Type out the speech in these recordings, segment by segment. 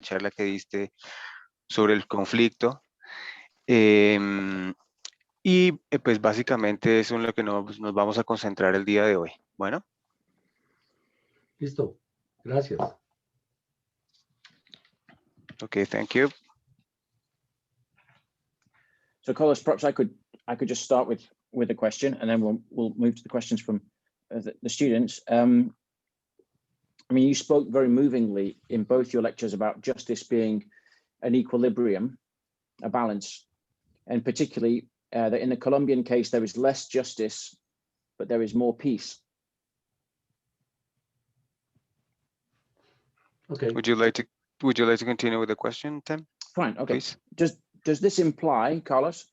charla que diste sobre el conflicto. Pues básicamente eso es en lo que nos vamos a concentrar el día de hoy. Bueno. Listo. Gracias. Okay, thank you. So Carlos, perhaps I could just start with a question, and then we'll move to the questions from the students. I mean, you spoke very movingly in both your lectures about justice being an equilibrium, a balance, and particularly that in the Colombian case there is less justice, but there is more peace. Okay. Would you like to continue with the question, Tim? Fine. Okay. Please. Does this imply, Carlos,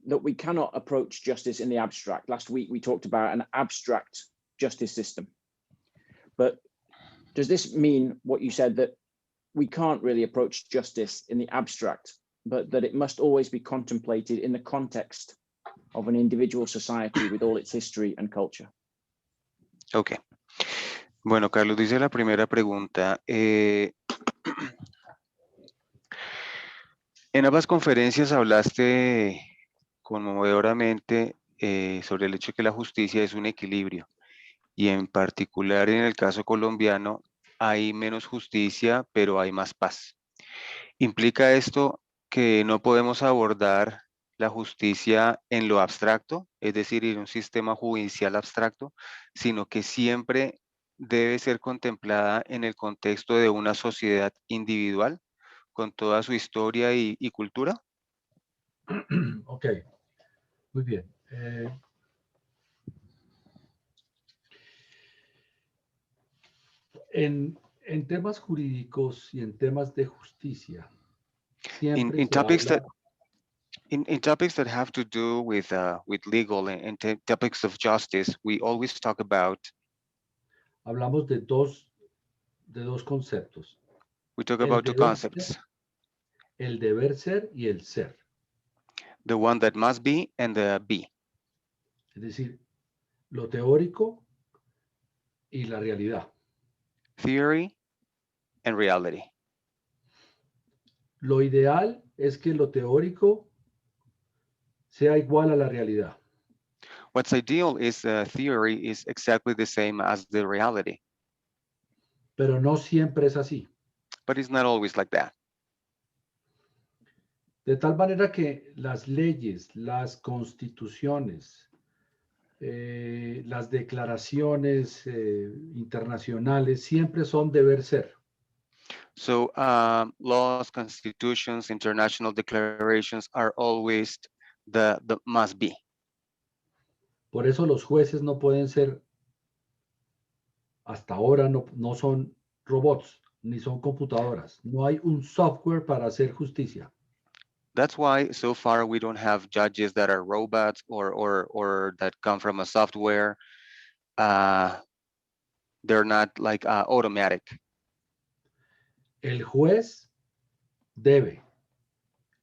that we cannot approach justice in the abstract? Last week we talked about an abstract justice system, but does this mean what you said, that we can't really approach justice in the abstract, but that it must always be contemplated in the context of an individual society with all its history and culture? Okay. Bueno, Carlos, dice la primera pregunta. En ambas conferencias hablaste conmovedoramente sobre el hecho de que la justicia es un equilibrio, y en particular en el caso colombiano hay menos justicia, pero hay más paz. ¿Implica esto que no podemos abordar la justicia en lo abstracto, es decir, en un sistema judicial abstracto, sino que siempre debe ser contemplada en el contexto de una sociedad individual con toda su historia y cultura? Ok, muy bien. En temas jurídicos y en temas de justicia, siempre in se habla... In topics that have to do with legal and topics of justice, we always talk about... Hablamos de dos conceptos. We talk about two concepts. El deber ser y el ser. The one that must be and the be. Es decir, lo teórico y la realidad. Theory and reality. Lo ideal es que lo teórico sea igual a la realidad. What's ideal is theory is exactly the same as the reality. Pero no siempre es así. But it's not always like that. De tal manera que las leyes, las constituciones, las declaraciones internacionales siempre son deber ser. So laws, constitutions, international declarations are always the must be. Por eso los jueces no pueden ser, hasta ahora no son robots, ni son computadoras. No hay un software para hacer justicia. That's why so far we don't have judges that are robots or that come from a software. They're not like automatic. El juez debe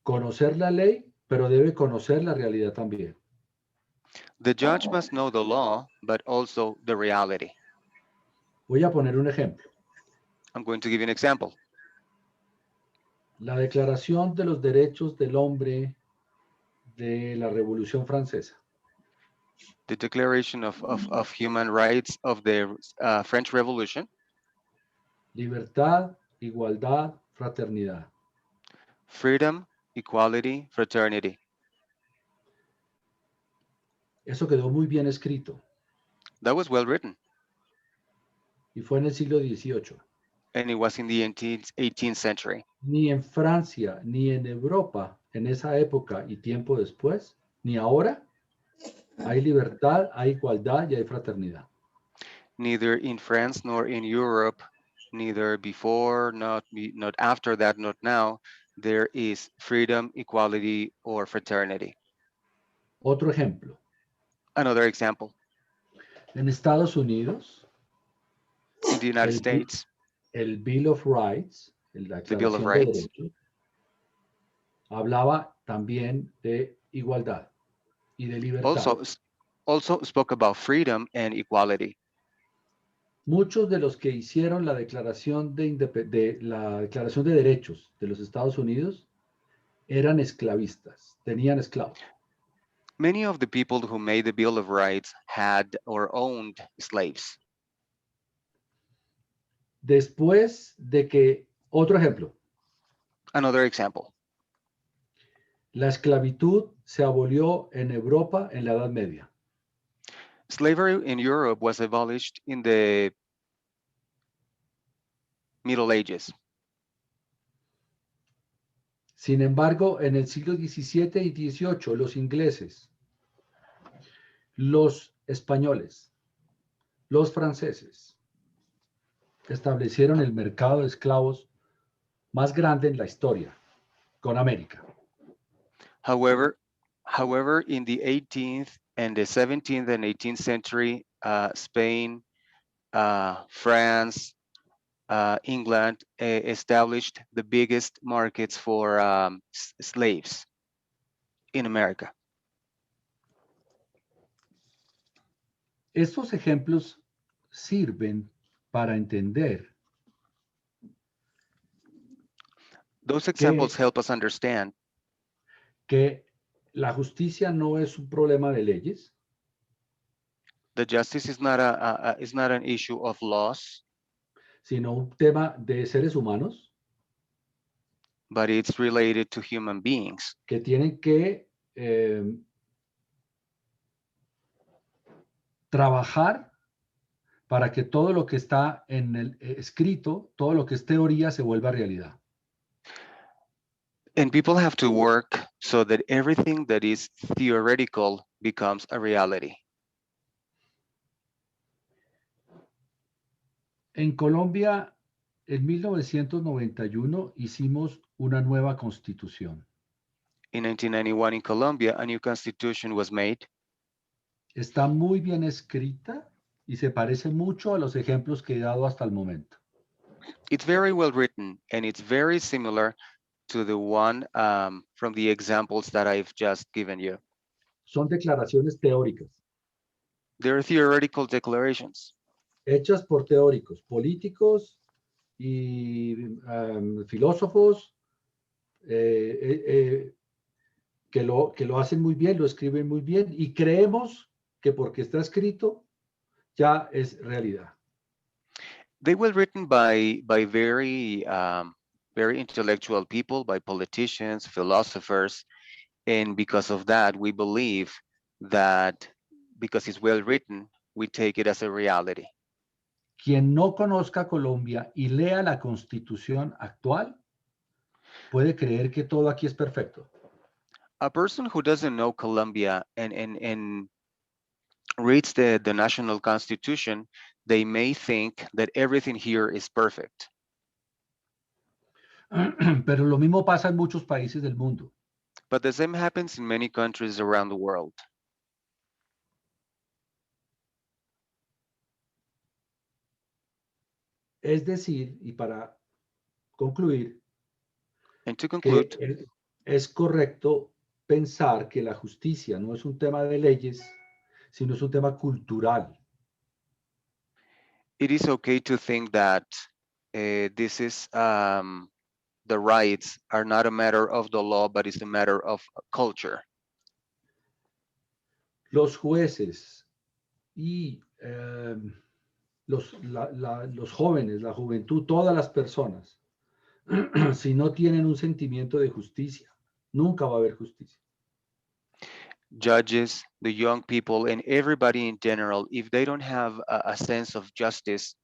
conocer la ley, pero debe conocer la realidad también. The judge must know the law, but also the reality. Voy a poner un ejemplo. I'm going to give you an example. La Declaración de los Derechos del Hombre de la Revolución Francesa. The Declaration of Human Rights of the French Revolution. Libertad, igualdad, fraternidad. Freedom, equality, fraternity. Eso quedó muy bien escrito. That was well written. Y fue en el siglo XVIII. And it was in the 18th century. Ni en Francia, ni en Europa, en esa época y tiempo después, ni ahora, hay libertad, hay igualdad y hay fraternidad. Neither in France nor in Europe, neither before, not after that, not now, there is freedom, equality, or fraternity. Otro ejemplo. Another example. En Estados Unidos, In the United States, el Bill of Rights, la the Bill of Declaración de Rights, Derechos, hablaba también de igualdad y de libertad. also spoke about freedom and equality. Muchos de los que hicieron la declaración de derechos de los Estados Unidos eran esclavistas, tenían esclavos. Many of the people who made the Bill of Rights had or owned slaves. Después de que, otro ejemplo, Another example. la esclavitud se abolió en Europa en la Edad Media. Slavery in Europe was abolished in the Middle Ages. Sin embargo, en el siglo XVII y XVIII, los ingleses, los españoles, los franceses establecieron el mercado de esclavos más grande en la historia con América. However, in the 18th and the 17th and 18th century, Spain, France, England established the biggest markets for slaves in America. Estos ejemplos sirven para entender Those examples help us understand que la justicia no es un problema de leyes, that justice is not an issue of laws, sino un tema de seres humanos but it's related to human beings que tienen que trabajar para que todo lo que está en el escrito, todo lo que es teoría, se vuelva realidad. and people have to work so that everything that is theoretical becomes a reality. En Colombia, en 1991 hicimos una nueva constitución. In 1991 in Colombia, a new constitution was made. Está muy bien escrita y se parece mucho a los ejemplos que he dado hasta el momento. It's very well written, and it's very similar to the one from the examples that I've just given you. Son declaraciones teóricas, They're theoretical declarations hechas por teóricos, políticos y filósofos que lo hacen muy bien, lo escriben muy bien y creemos que porque está escrito ya es realidad. They were written by very intellectual people, by politicians, philosophers, and because of that, we believe that because it's well written, we take it as a reality. Quien no conozca Colombia y lea la Constitución actual puede creer que todo aquí es perfecto. A person who doesn't know Colombia and reads the national constitution, they may think that everything here is perfect. Pero lo mismo pasa en muchos países del mundo. But the same happens in many countries around the world. Es decir, y para concluir, And to conclude, que es correcto pensar que la justicia no es un tema de leyes, sino es un tema cultural. it is okay to think that this is the rights are not a matter of the law, but it's a matter of culture. Los jueces y los jóvenes, la juventud, todas las personas, si no tienen un sentimiento de justicia, nunca va a haber justicia. Judges, the young people, and everybody in general, if they don't have a sense of justice,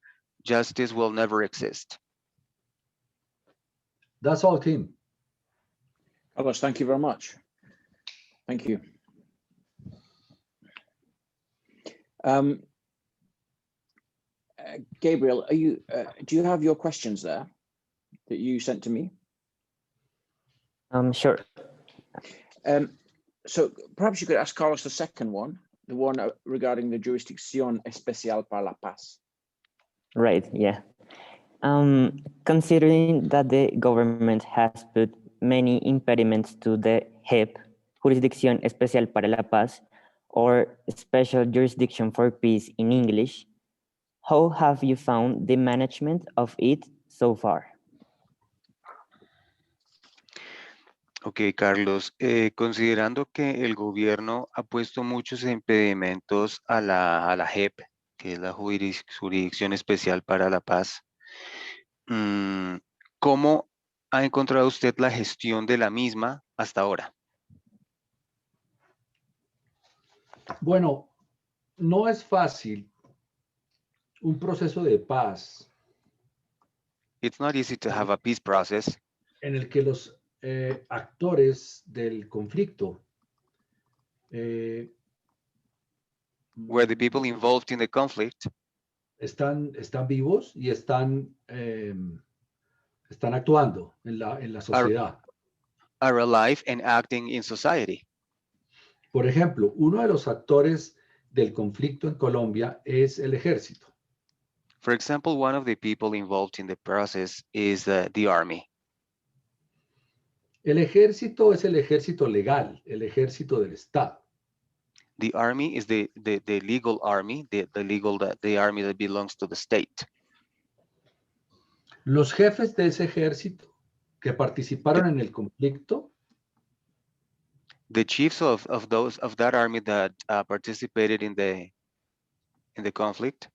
justice will never exist. That's all, Tim. Carlos, thank you very much. Thank you. Gabriel, are you? Do you have your questions there that you sent to me? Sure. So perhaps you could ask Carlos the second one, the one regarding the Jurisdicción Especial para la Paz. Right, yeah. Considering that the government has put many impediments to the JEP, Jurisdicción Especial para la Paz, or Special Jurisdiction for Peace in English, How have you found the management of it so far? Ok, Carlos, considerando que el gobierno ha puesto muchos impedimentos a la JEP, que es la Jurisdicción Especial para la Paz, ¿cómo ha encontrado usted la gestión de la misma hasta ahora? Bueno, no es fácil un proceso de paz It's not easy to have a peace process en el que los actores del conflicto where the people involved in the conflict están vivos y están actuando en la sociedad. are alive and acting in society. Por ejemplo, uno de los actores del conflicto en Colombia es el ejército. For example, one of the people involved in the process is the army. El ejército es el ejército legal, el ejército del Estado. The army is the legal army, the army that belongs to the state. Los jefes de ese ejército que participaron en el conflicto The chiefs of that army that participated in the conflict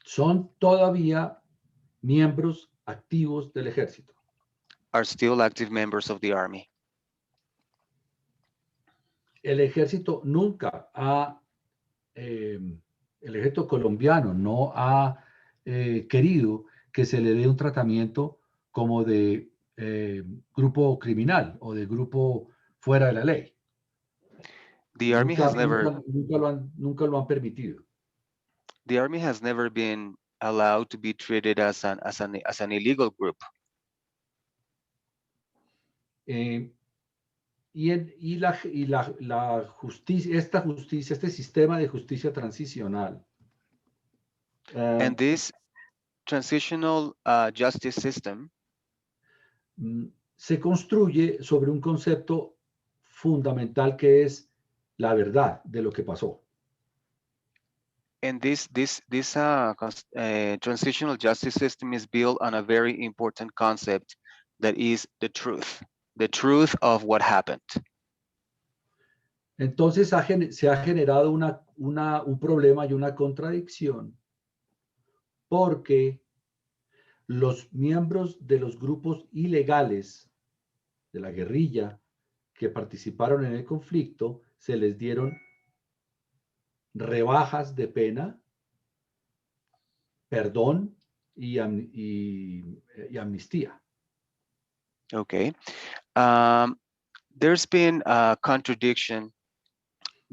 son todavía miembros activos del ejército. are still active members of the army. El ejército nunca el ejército colombiano no ha querido que se le dé un tratamiento como de grupo criminal o de grupo fuera de la ley. The army has never nunca lo han permitido. The army has never been allowed to be treated as an illegal group. La justicia, este sistema de justicia transicional. And this transitional justice system se construye sobre un concepto fundamental que es la verdad de lo que pasó. And this transitional justice system is built on a very important concept that is the truth of what happened. Entonces se ha generado un problema y una contradicción porque los miembros de los grupos ilegales de la guerrilla que participaron en el conflicto se les dieron rebajas de pena, perdón y amnistía. Okay. There's been a contradiction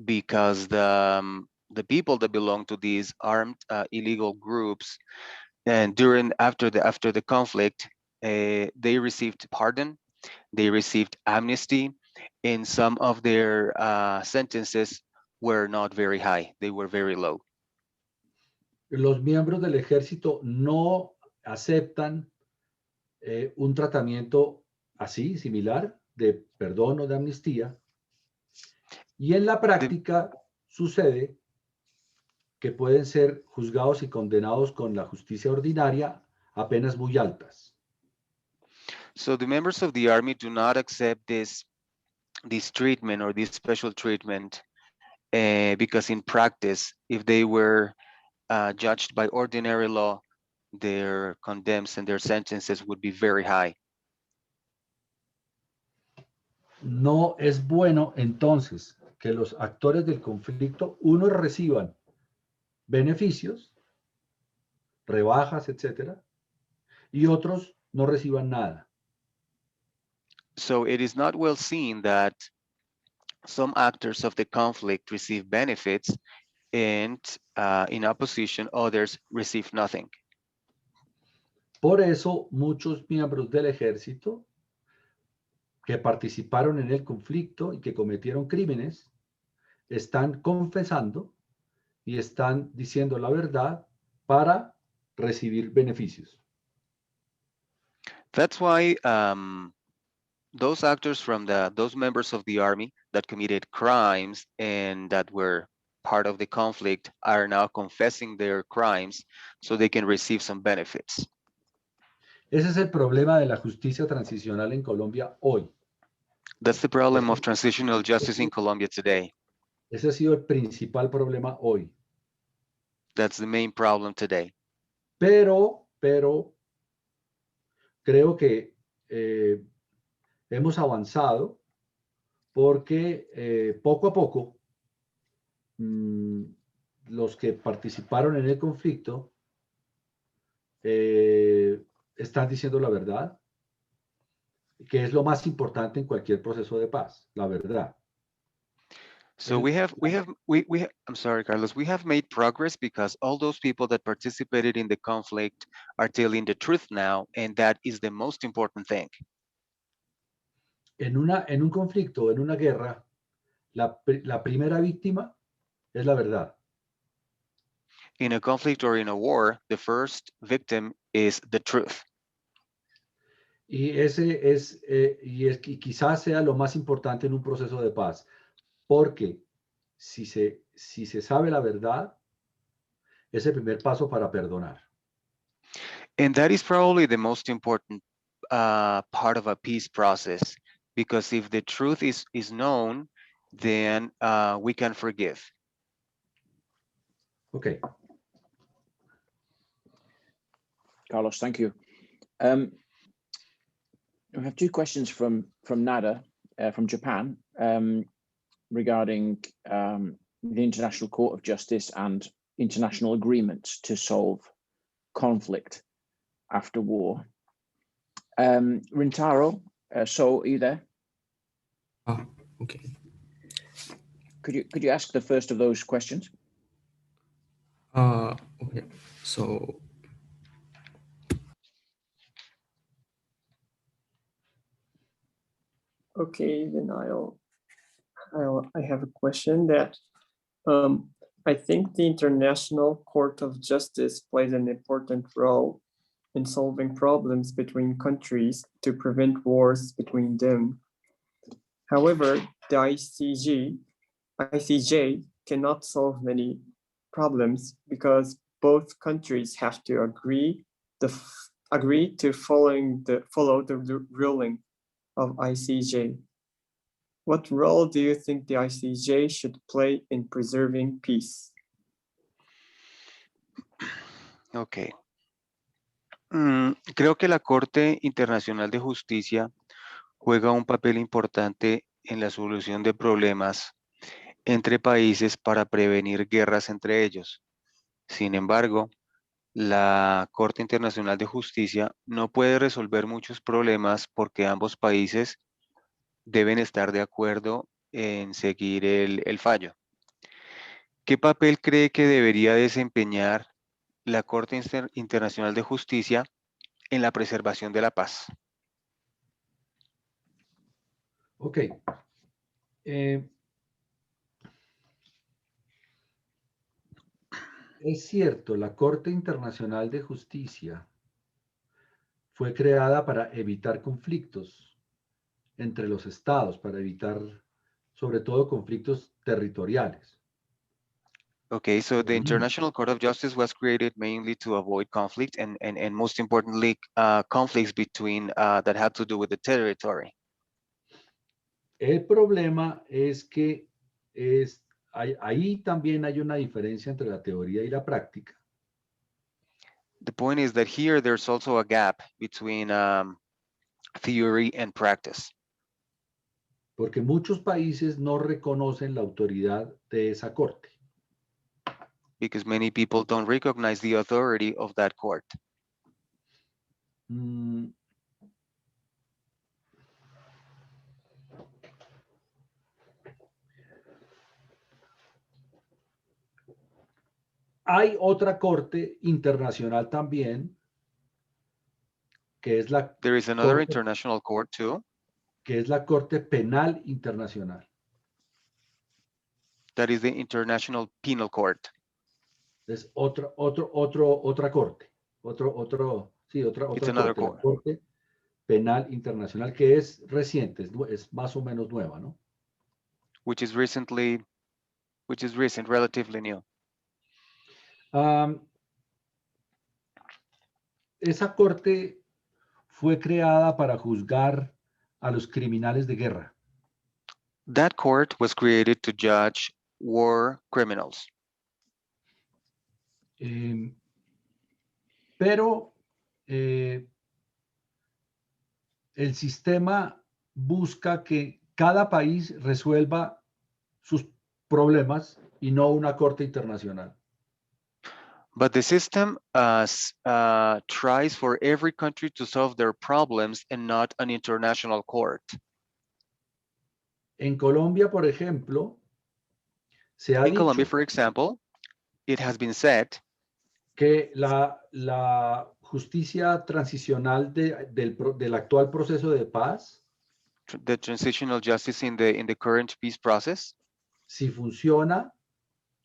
because the people that belong to these armed illegal groups, and after the conflict, they received pardon, they received amnesty, and some of their sentences were not very high, they were very low. Los miembros del ejército no aceptan un tratamiento así, similar, de perdón o de amnistía. Y en la práctica sucede que pueden ser juzgados y condenados con la justicia ordinaria a penas muy altas. So the members of the army do not accept this treatment or this special treatment because in practice, if they were judged by ordinary law, their condemns and their sentences would be very high. No es bueno entonces que los actores del conflicto, unos reciban beneficios, rebajas, etcétera, y otros no reciban nada. So it is not well seen that some actors of the conflict receive benefits and in opposition, others receive nothing. Por eso muchos miembros del ejército que participaron en el conflicto y que cometieron crímenes están confesando y están diciendo la verdad para recibir beneficios. That's why those actors from those members of the army that committed crimes and that were part of the conflict are now confessing their crimes so they can receive some benefits. Ese es el problema de la justicia transicional en Colombia hoy. That's the problem of transitional justice in Colombia today. Ese ha sido el principal problema hoy. That's the main problem today. Pero creo que hemos avanzado porque poco a poco los que participaron en el conflicto están diciendo la verdad, que es lo más importante en cualquier proceso de paz, la verdad. So I'm sorry, Carlos, we have made progress because all those people that participated in the conflict are telling the truth now, and that is the most important thing. En un conflicto, en una guerra, la primera víctima es la verdad. In a conflict or in a war, the first victim is the truth. Y quizás sea lo más importante en un proceso de paz, porque si se sabe la verdad, es el primer paso para perdonar. And that is probably the most important part of a peace process, because if the truth is known, then we can forgive. Okay. Carlos, thank you. We have two questions from Nada from Japan regarding the International Court of Justice and international agreements to solve conflict after war. Rintaro, so are you there? Okay. Could you ask the first of those questions? Okay. So okay, then I have a question that I think the International Court of Justice plays an important role in solving problems between countries to prevent wars between them. However, the ICJ cannot solve many problems because both countries have to agree to follow the ruling of ICJ. What role do you think the ICJ should play in preserving peace? Okay. Creo que la Corte Internacional de Justicia juega un papel importante en la solución de problemas entre países para prevenir guerras entre ellos. Sin embargo, la Corte Internacional de Justicia no puede resolver muchos problemas porque ambos países deben estar de acuerdo en seguir el fallo. ¿Qué papel cree que debería desempeñar la Corte Internacional de Justicia en la preservación de la paz? Ok. Es cierto, la Corte Internacional de Justicia fue creada para evitar conflictos entre los estados, para evitar sobre todo conflictos territoriales. Okay, so the International Court of Justice was created mainly to avoid conflict and most importantly, conflicts between that had to do with the territory. El problema es que ahí también hay una diferencia entre la teoría y la práctica. The point is that here there's also a gap between theory and practice. Porque muchos países no reconocen la autoridad de esa corte. Because many people don't recognize the authority of that court. Hay otra corte internacional también, que es la There is another corte, international court too. que es la Corte Penal Internacional. That is the International Penal Court. Es otra corte, otra corte, la Corte Penal Internacional, que es reciente, es más o menos nueva, ¿no? Which is recently which is recent, relatively new. Esa corte fue creada para juzgar a los criminales de guerra. That court was created to judge war criminals. Pero el sistema busca que cada país resuelva sus problemas y no una corte internacional. But the system tries for every country to solve their problems and not an international court. En Colombia, por ejemplo, se ha In Colombia, dicho for example, it has been said que la justicia transicional del actual proceso de paz, the transitional justice in the current peace process, si funciona,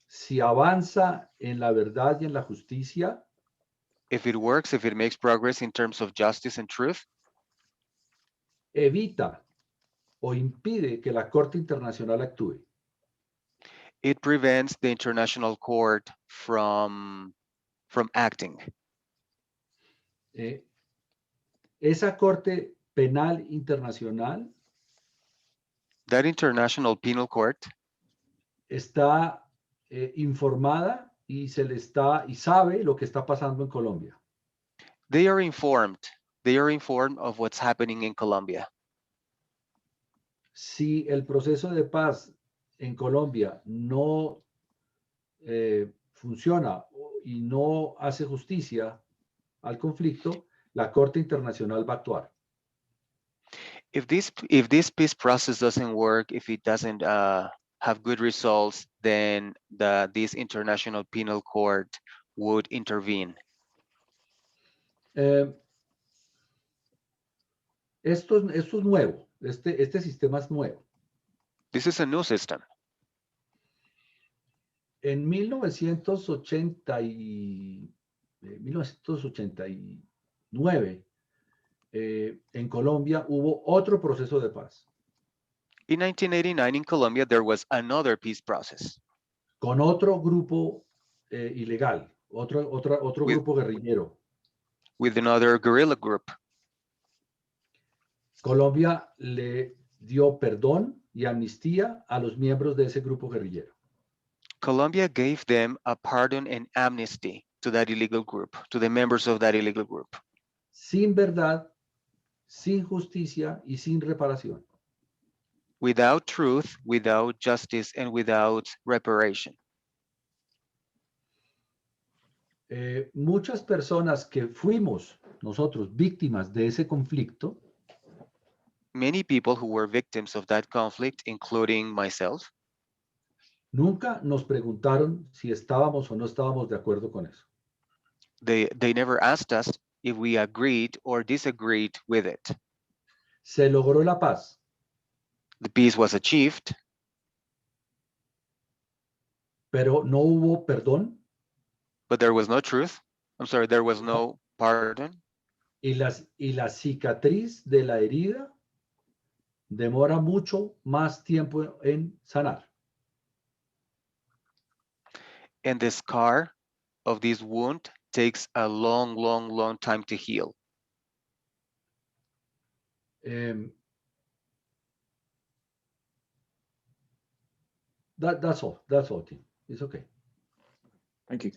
si avanza en la verdad y en la justicia, if it works, if it makes progress in terms of justice and truth, evita o impide que la Corte Internacional actúe. it prevents the international court from acting. Esa Corte Penal Internacional That International Penal Court está informada y sabe lo que está pasando en Colombia. they are informed of what's happening in Colombia. Si el proceso de paz en Colombia no funciona y no hace justicia al conflicto, la Corte Internacional va a actuar. If this peace process doesn't work, if it doesn't have good results, then this International Penal Court would intervene. Esto es nuevo, este sistema es nuevo. This is a new system. En 1989, en Colombia hubo otro proceso de paz. In 1989 in Colombia, there was another peace process. Con otro grupo ilegal, otro grupo guerrillero. With another guerrilla group. Colombia le dio perdón y amnistía a los miembros de ese grupo guerrillero. Colombia gave them a pardon and amnesty to that illegal group, to the members of that illegal group. Sin verdad, sin justicia y sin reparación. Without truth, without justice, and without reparation. Muchas personas que fuimos nosotros víctimas de ese conflicto, Many people who were victims of that conflict, including myself, nunca nos preguntaron si estábamos o no estábamos de acuerdo con eso. they never asked us if we agreed or disagreed with it. Se logró la paz, The peace was achieved, pero no hubo perdón but there was no truth. I'm sorry, there was no pardon. y la cicatriz de la herida demora mucho más tiempo en sanar. And the scar of this wound takes a long, long, long time to heal. That's all, Tim. It's okay. Thank you.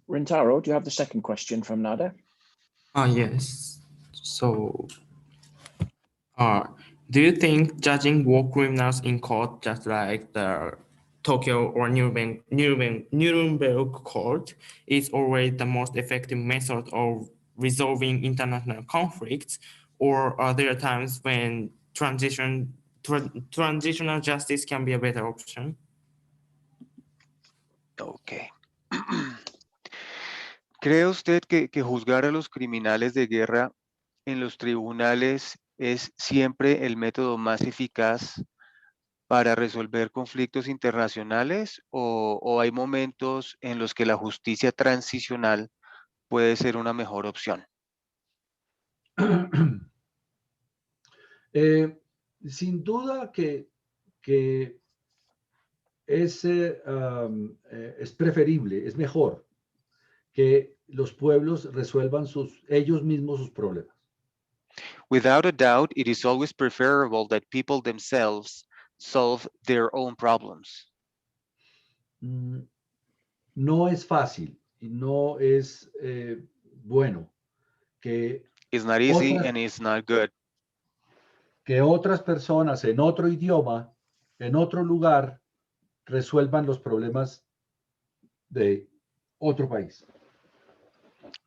Rintaro, do you have the second question from Nada? Yes. So, do you think judging war criminals in court, just like the Tokyo or Nuremberg court, is always the most effective method of resolving international conflicts, or are there times when transitional justice can be a better option? Okay. ¿Cree usted que juzgar a los criminales de guerra en los tribunales es siempre el método más eficaz para resolver conflictos internacionales o hay momentos en los que la justicia transicional puede ser una mejor opción? Sin duda que es preferible, es mejor que los pueblos resuelvan ellos mismos sus problemas. Without a doubt, it is always preferable that people themselves solve their own problems. No es fácil y no es bueno que It's not easy otras, and it's not good que otras personas en otro idioma, en otro lugar, resuelvan los problemas de otro país.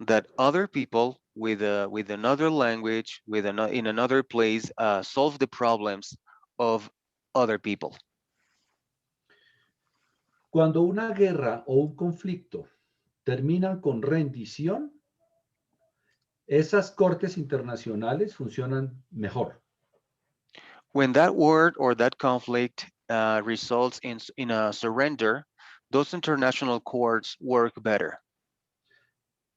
that other people with another language, in another place, solve the problems of other people. Cuando una guerra o un conflicto terminan con rendición, esas cortes internacionales funcionan mejor. When that war or that conflict results in a surrender, those international courts work better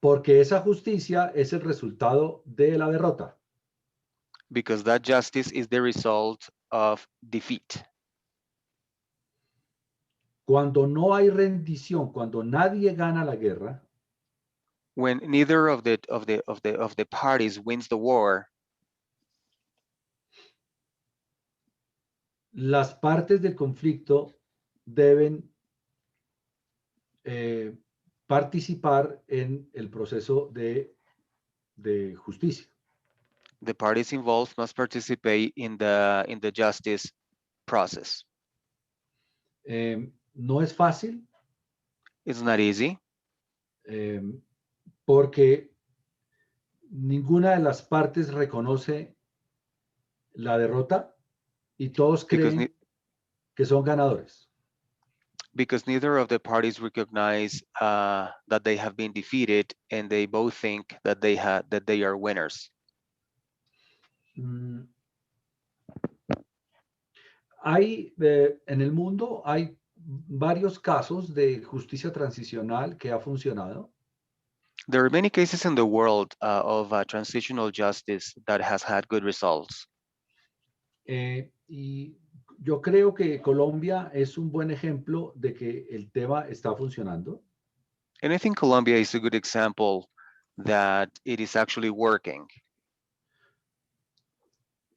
Porque esa justicia es el resultado de la derrota. because that justice is the result of defeat. Cuando no hay rendición, cuando nadie gana la guerra, When neither of the parties wins the war, las partes del conflicto deben participar en el proceso de justicia. the parties involved must participate in the justice process. No es fácil It's not easy porque ninguna de las partes reconoce la derrota y todos creen que son ganadores. because neither of the parties recognize that they have been defeated, and they both think that they are winners. En el mundo hay varios casos de justicia transicional que ha funcionado. There are many cases in the world of transitional justice that has had good results. Y yo creo que Colombia es un buen ejemplo de que el tema está funcionando. And I think Colombia is a good example that it is actually working.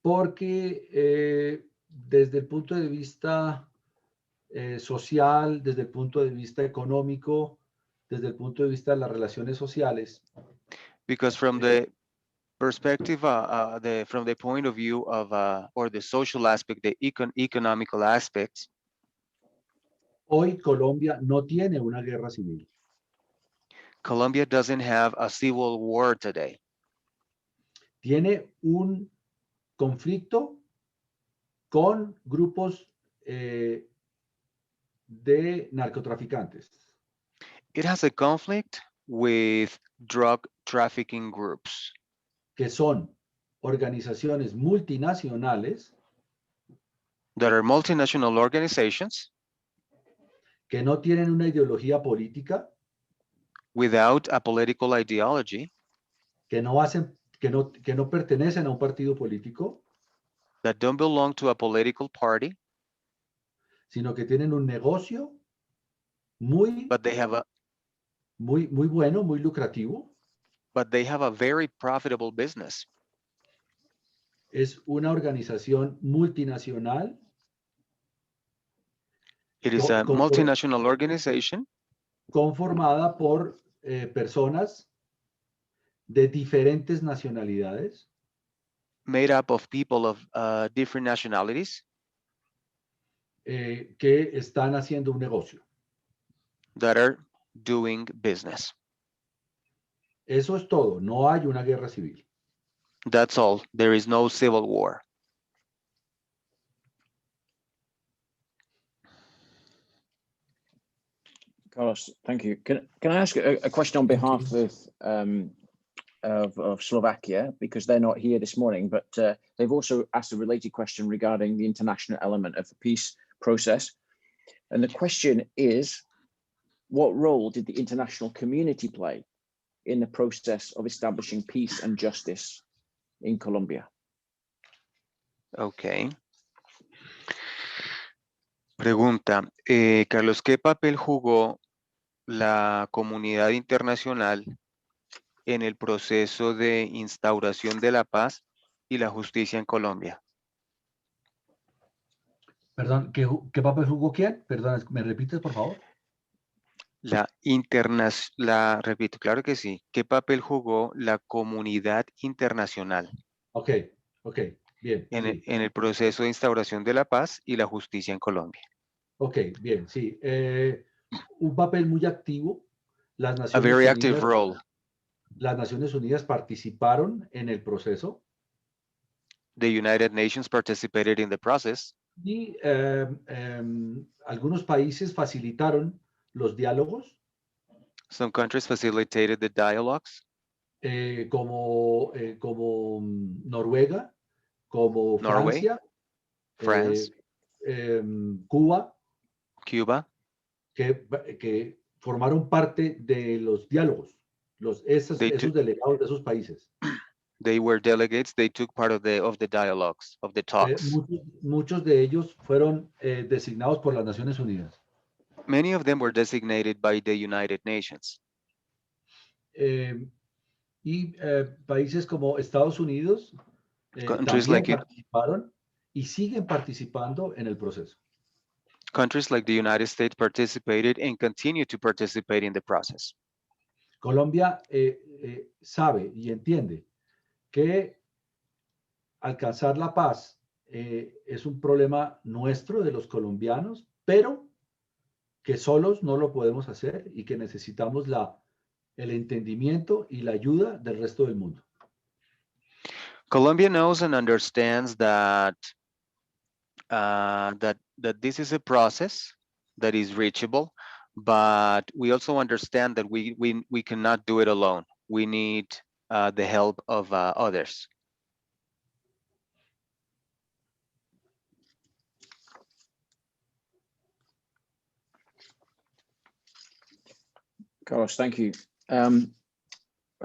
Porque desde el punto de vista social, desde el punto de vista económico, desde el punto de vista de las relaciones sociales. Because from the perspective, from the point of view of, or the social aspect, the economical aspects, hoy Colombia no tiene una guerra civil. Colombia doesn't have a civil war today. Tiene un conflicto con grupos de narcotraficantes. It has a conflict with drug trafficking groups. Que son organizaciones multinacionales. That are multinational organizations. Que no tienen una ideología política. Without a political ideology. Que no pertenecen a un partido político. That don't belong to a political party. Sino que tienen un negocio muy bueno, muy lucrativo. But they have a very profitable business. Es una organización multinacional. It is a multinational organization. Conformada por personas de diferentes nacionalidades. Made up of people of different nationalities. Que están haciendo un negocio. That are doing business. Eso es todo. No hay una guerra civil. That's all. There is no civil war. Carlos, thank you. Can I ask a question on behalf of Slovakia, because they're not here this morning, but they've also asked a related question regarding the international element of the peace process. And the question is, what role did the international community play in the process of establishing peace and justice in Colombia? Okay. Pregunta, Carlos, ¿qué papel jugó la comunidad internacional en el proceso de instauración de la paz y la justicia en Colombia? Perdón, ¿qué papel jugó quién? Perdón, ¿me repites, por favor? Repito, claro que sí. ¿Qué papel jugó la comunidad internacional Ok, ok, bien, sí. en el proceso de instauración de la paz y la justicia en Colombia? Ok, bien, sí. Un papel muy activo. Las A very active Unidas, role. las Naciones Unidas participaron en el proceso The United Nations participated in the process. y algunos países facilitaron los diálogos, Some countries facilitated the dialogues. como Noruega, como Norway, Francia, France, Cuba, Cuba. que formaron parte de los diálogos, They esos took, delegados de esos países. they were delegates. They took part of the dialogues, of the talks. Muchos de ellos fueron designados por las Naciones Unidas. Many of them were designated by the United Nations. Países como Estados Unidos Countries también like participaron y siguen participando en el proceso. countries like the United States participated and continue to participate in the process. Colombia sabe y entiende que alcanzar la paz es un problema nuestro de los colombianos, pero que solos no lo podemos hacer y que necesitamos el entendimiento y la ayuda del resto del mundo. Colombia knows and understands that that this is a process that is reachable, but we also understand that we cannot do it alone. We need the help of others. Carlos, thank you. I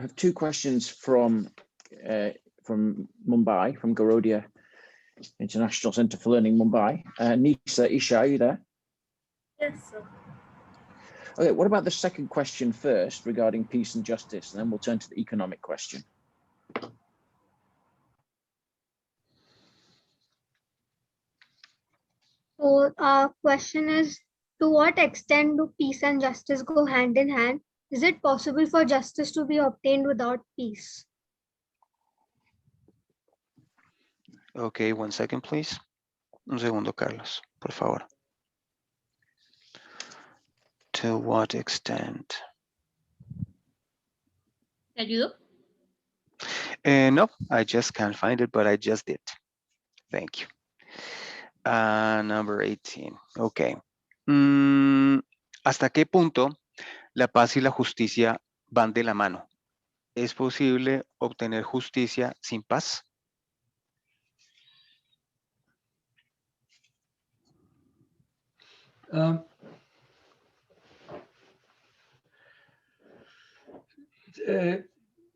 have two questions from Mumbai, from Garodia International Center for Learning, Mumbai. Nisa, Isha, are you there? Yes, sir. Okay, what about the second question first regarding peace and justice, and then we'll turn to the economic question. So our question is, to what extent do peace and justice go hand in hand? Is it possible for justice to be obtained without peace? Okay, 1 second, please. Un segundo, Carlos, por favor. To what extent? ¿Te ayudo? No, I just can't find it, but I just did. Thank you. Number 18. Okay. ¿Hasta qué punto la paz y la justicia van de la mano? ¿Es posible obtener justicia sin paz?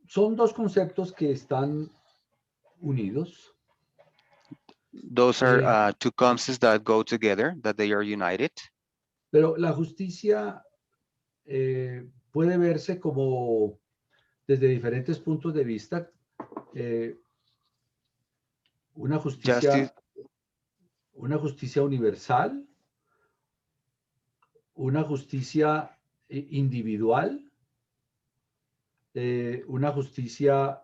Son dos conceptos que están unidos. Those are two concepts that go together, that they are united. Pero la justicia puede verse como desde diferentes puntos de vista. Una justicia universal, una justicia individual, una justicia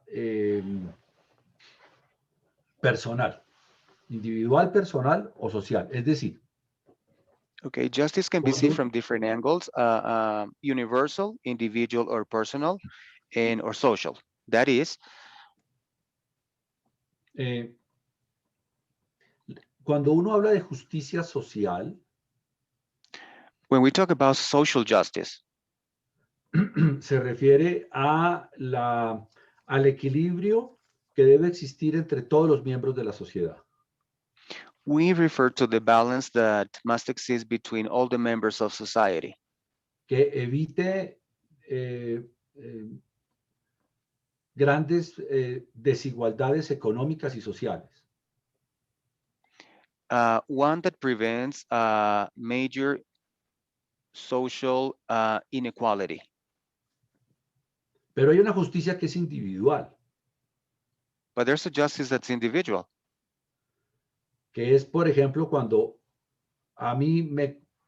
personal, individual, personal o social. Es decir, okay, justice can be seen from different angles, universal, individual, or personal, and or social. That is, cuando uno habla de justicia social, when we talk about social justice, se refiere al equilibrio que debe existir entre todos los miembros de la sociedad. we refer to the balance that must exist between all the members of society. Que evite grandes desigualdades económicas y sociales. one that prevents major social inequality. Pero hay una justicia que es individual, But there's a justice that's individual. que es, por ejemplo, cuando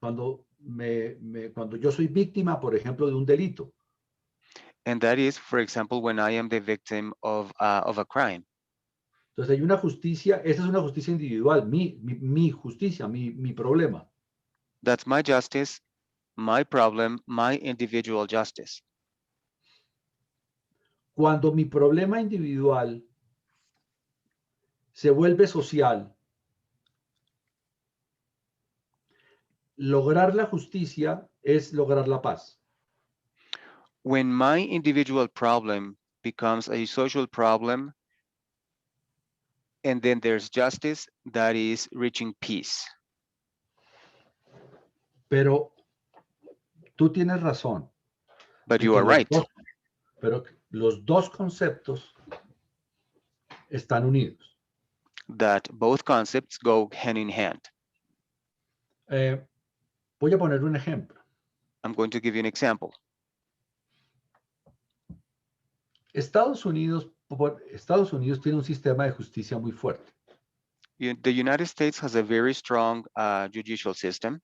cuando yo soy víctima, por ejemplo, de un delito. And that is, for example, when I am the victim of a crime. Entonces hay una justicia, esa es una justicia individual, mi justicia, mi problema. That's my justice, my problem, my individual justice. Cuando mi problema individual se vuelve social, lograr la justicia es lograr la paz. When my individual problem becomes a social problem, and then there's justice, that is reaching peace. Pero tú tienes razón. But en you que are right. Pero los dos conceptos están unidos. That both concepts go hand in hand. Voy a poner un ejemplo. I'm going to give you an example. Estados Unidos tiene un sistema de justicia muy fuerte. The United States has a very strong judicial system.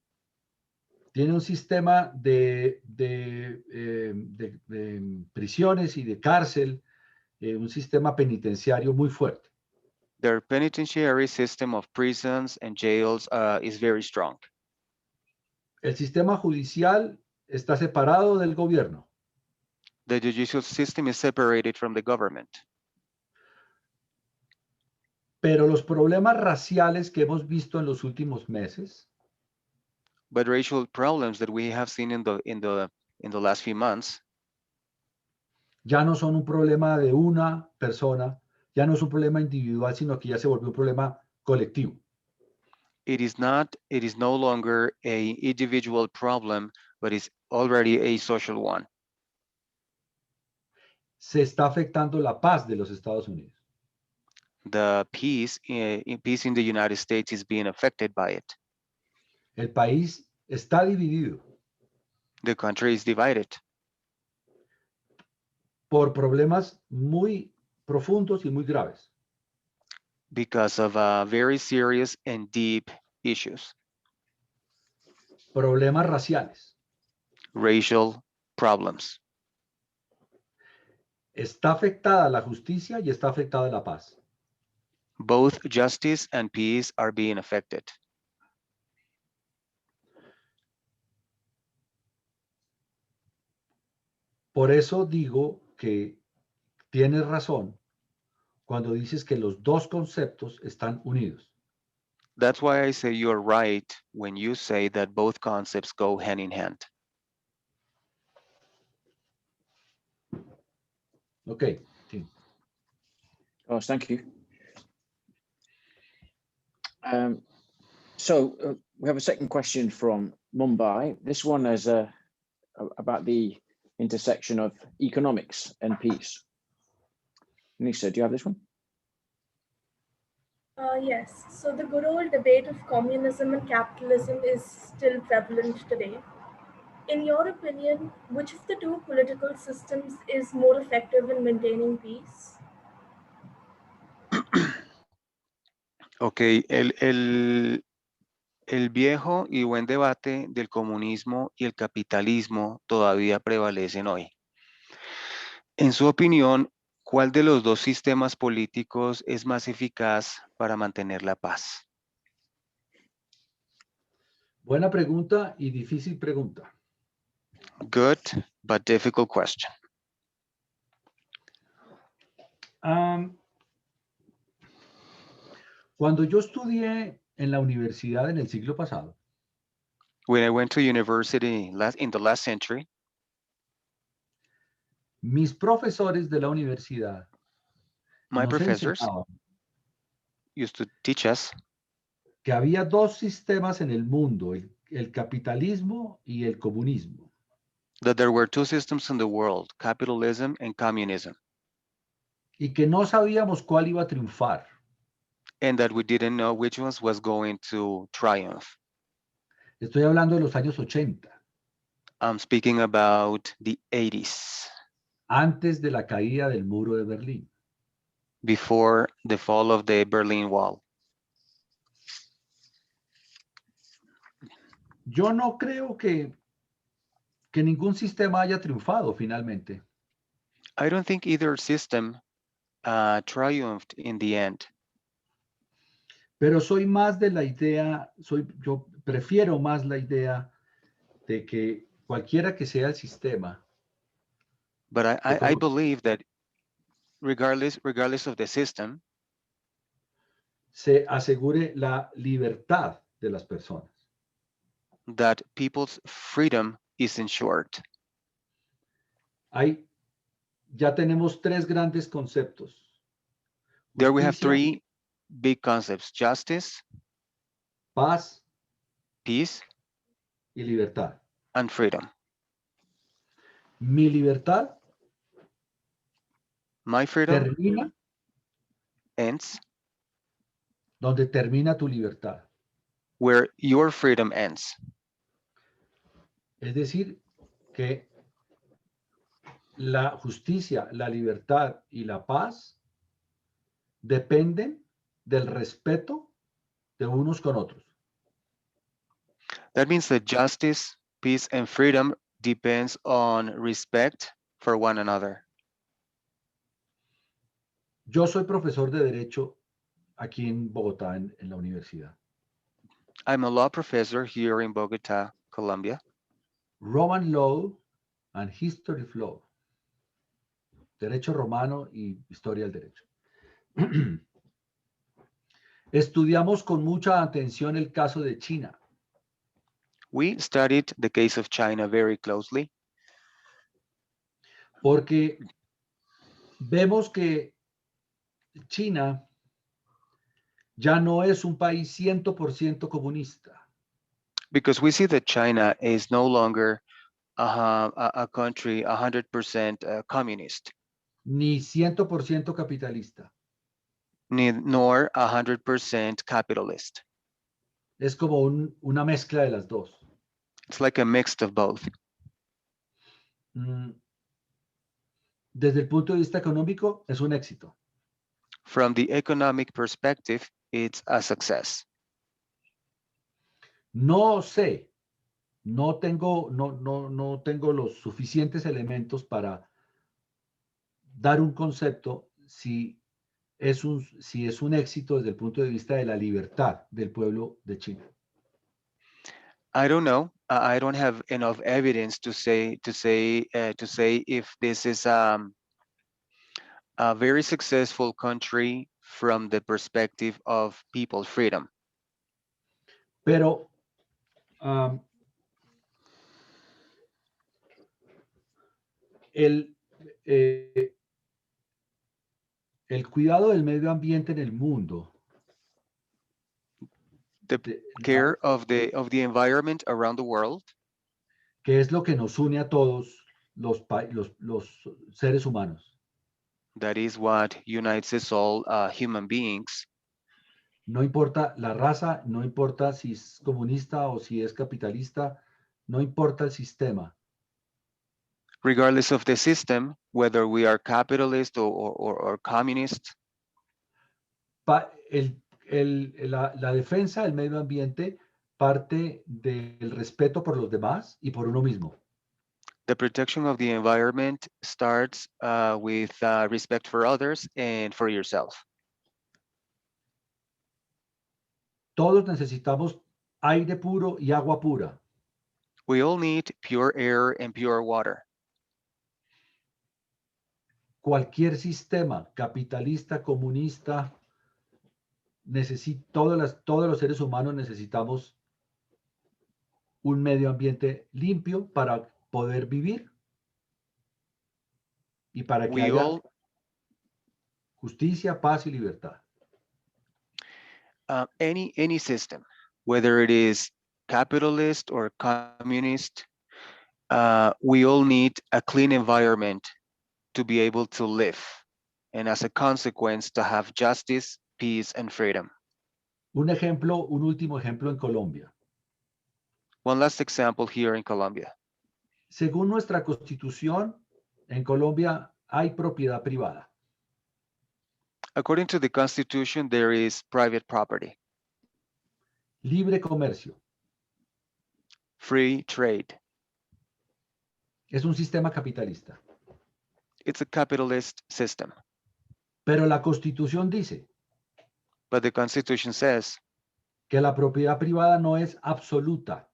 Tiene un sistema de prisiones y de cárcel, un sistema penitenciario muy fuerte. Their penitentiary system of prisons and jails is very strong. El sistema judicial está separado del gobierno. The judicial system is separated from the government. Pero los problemas raciales que hemos visto en los últimos meses But racial problems that we have seen in the last few months ya no son un problema de una persona, ya no es un problema individual, sino que ya se volvió un problema colectivo. it is no longer a individual problem, but it's already a social one. Se está afectando la paz de los Estados Unidos. The peace in the United States is being affected by it. El país está dividido The country is divided por problemas muy profundos y muy graves. because of very serious and deep issues, Problemas raciales. racial problems. Está afectada la justicia y está afectada la paz. Both justice and peace are being affected. Por eso digo que tienes razón cuando dices que los dos conceptos están unidos. That's why I say you're right when you say that both concepts go hand in hand. Ok. Sí. Oh, thank you. We have a second question from Mumbai. This one is about the intersection of economics and peace. Nisa, do you have this one? Yes. So the good old debate of communism and capitalism is still prevalent today. In your opinion, which of the two political systems is more effective in maintaining peace? Okay, el viejo y buen debate del comunismo y el capitalismo todavía prevalecen hoy. En su opinión, ¿cuál de los dos sistemas políticos es más eficaz para mantener la paz? Buena pregunta y difícil pregunta. Good, but difficult question. Cuando yo estudié en la universidad en el siglo pasado, When I went to university in the last century, mis profesores de la universidad my nos professors enseñaban used to teach us que había dos sistemas en el mundo, el capitalismo y el comunismo. that there were two systems in the world, capitalism and communism, Y que no sabíamos cuál iba a triunfar. and that we didn't know which ones was going to triumph. Estoy hablando de los años 80, I'm speaking about the 80s, antes de la caída del muro de Berlín. before the fall of the Berlin Wall. Yo no creo que ningún sistema haya triunfado finalmente. I don't think either system triumphed in the end, Pero soy más de la idea, yo prefiero más la idea de que cualquiera que sea el sistema, but I como- believe that regardless of the system, se asegure la libertad de las personas. that people's freedom is ensured. Ya tenemos tres grandes conceptos. There we have Justicia, three big concepts: justice, paz peace, y libertad. and freedom. Mi libertad My freedom termina ends donde termina tu libertad. where your freedom ends. Es decir, que la justicia, la libertad y la paz dependen del respeto de unos con otros. That means that justice, peace, and freedom depends on respect for one another. Yo soy profesor de Derecho aquí en Bogotá, en la universidad. I'm a law professor here in Bogota, Colombia. Roman Law and History of Law. Derecho romano y historia del derecho. Estudiamos con mucha atención el caso de China. We studied the case of China very closely Porque vemos que China ya no es un país 100% comunista, because we see that China is no longer a country 100% communist, ni 100% capitalista. nor 100% capitalist. Es como una mezcla de las dos. It's like a mix of both. Desde el punto de vista económico, es un éxito. From the economic perspective, it's a success. No sé, no tengo los suficientes elementos para dar un concepto si es un éxito desde el punto de vista de la libertad del pueblo de China. I don't know. I don't have enough evidence to say if this is a very successful country from the perspective of people's freedom. Pero el cuidado del medio ambiente en el mundo, The care of the environment around the world, que es lo que nos une a todos los seres humanos. that is what unites us all human beings. No importa la raza, no importa si es comunista o si es capitalista, no importa el sistema. Regardless of the system, whether we are capitalist or communist, La defensa del medio ambiente parte del respeto por los demás y por uno mismo. the protection of the environment starts with respect for others and for yourself. Todos necesitamos aire puro y agua pura. We all need pure air and pure water. Cualquier sistema capitalista, comunista, todos los seres humanos necesitamos un medio ambiente limpio para poder vivir y para que haya justicia, paz y libertad. Any system, whether it is capitalist or communist, we all need a clean environment to be able to live, and as a consequence, to have justice, peace, and freedom. Un último ejemplo en Colombia. One last example here in Colombia. Según nuestra constitución, en Colombia hay propiedad privada. According to the Constitution, there is private property, Libre comercio. free trade. Es un sistema capitalista. It's a capitalist system. Pero la constitución dice But the Constitution says que la propiedad privada no es absoluta.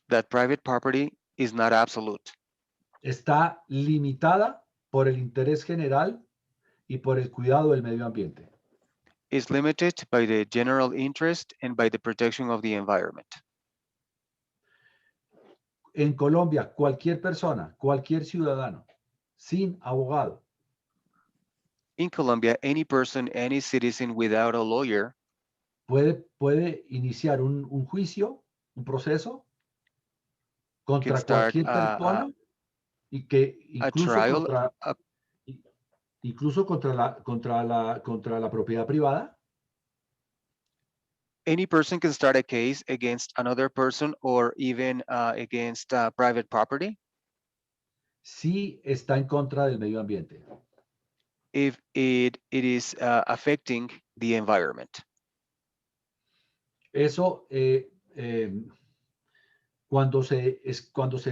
that private property is not absolute. Está limitada por el interés general y por el cuidado del medio ambiente. It's limited by the general interest and by the protection of the environment. En Colombia, cualquier persona, cualquier ciudadano, sin abogado, In Colombia, any person, any citizen without a lawyer puede iniciar un juicio, un proceso contra can start cualquier persona y que a incluso trial. contra la propiedad privada. Any person can start a case against another person or even against private property Sí está en contra del medio ambiente. if it is affecting the environment. Eso, cuando se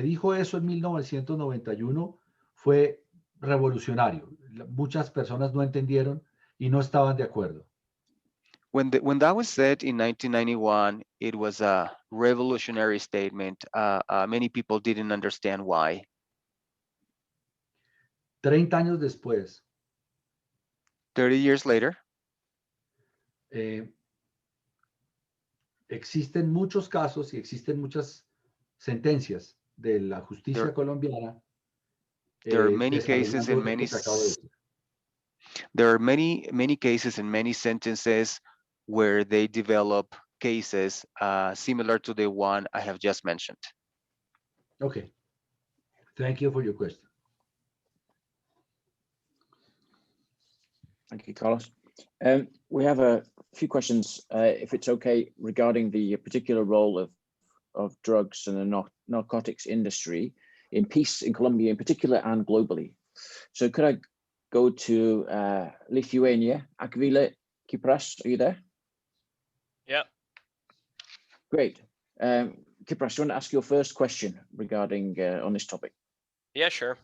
dijo eso en 1991, fue revolucionario. Muchas personas no entendieron y no estaban de acuerdo. When that was said in 1991, it was a revolutionary statement. Many people didn't understand why. 30 años después, 30 years later, existen muchos casos y existen muchas sentencias de la justicia colombiana. there are many cases and many there are many cases and many sentences where they develop cases similar to the one I have just mentioned. Okay. Thank you for your question. Thank you, Carlos. We have a few questions, if it's okay, regarding the particular role of drugs and the narcotics industry in peace in Colombia in particular and globally. So could I go to Lithuania? Akvile Kipras, are you there? Yeah. Great. Kipras, do you want to ask your first question regarding on this topic? Yeah, sure.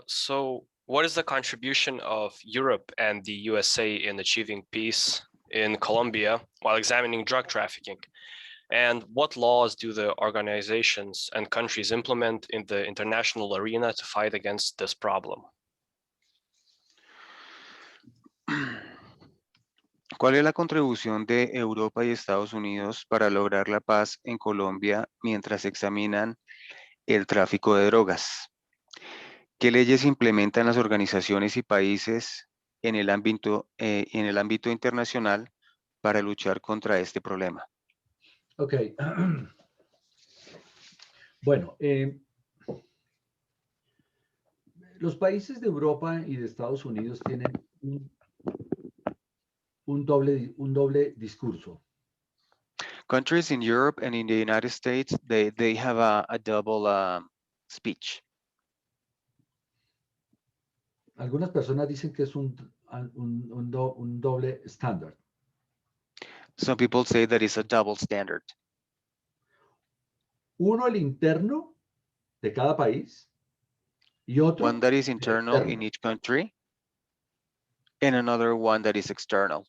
So what is the contribution of Europe and the USA in achieving peace in Colombia while examining drug trafficking? And what laws do the organizations and countries implement in the international arena to fight against this problem? ¿Cuál es la contribución de Europa y Estados Unidos para lograr la paz en Colombia mientras examinan el tráfico de drogas? ¿Qué leyes implementan las organizaciones y países en el ámbito internacional para luchar contra este problema? Ok. Bueno, los países de Europa y de Estados Unidos tienen un doble discurso. Countries in Europe and in the United States, they have a double speech. Algunas personas dicen que es un doble estándar. Some people say that it's a double standard. Uno, el interno de cada país, y otro, One that is internal in each country, and another one that is external.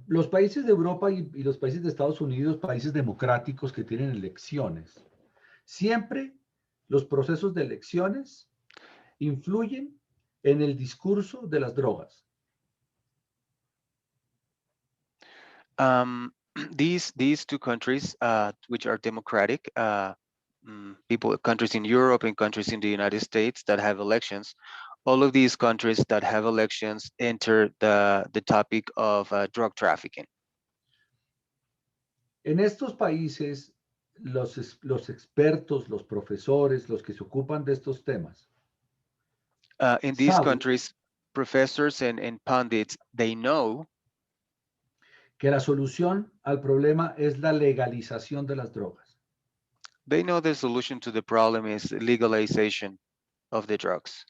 Los países de Europa y los países de Estados Unidos, países democráticos que tienen elecciones, siempre los procesos de elecciones influyen en el discurso de las drogas. These two countries, which are democratic, countries in Europe and countries in the United States that have elections, all of these countries that have elections enter the topic of drug trafficking. En estos países, los expertos, los profesores, los que se ocupan de estos temas, In these saben countries, professors and pundits, they know que la solución al problema es la legalización de las drogas. the solution to the problem is legalization of the drugs.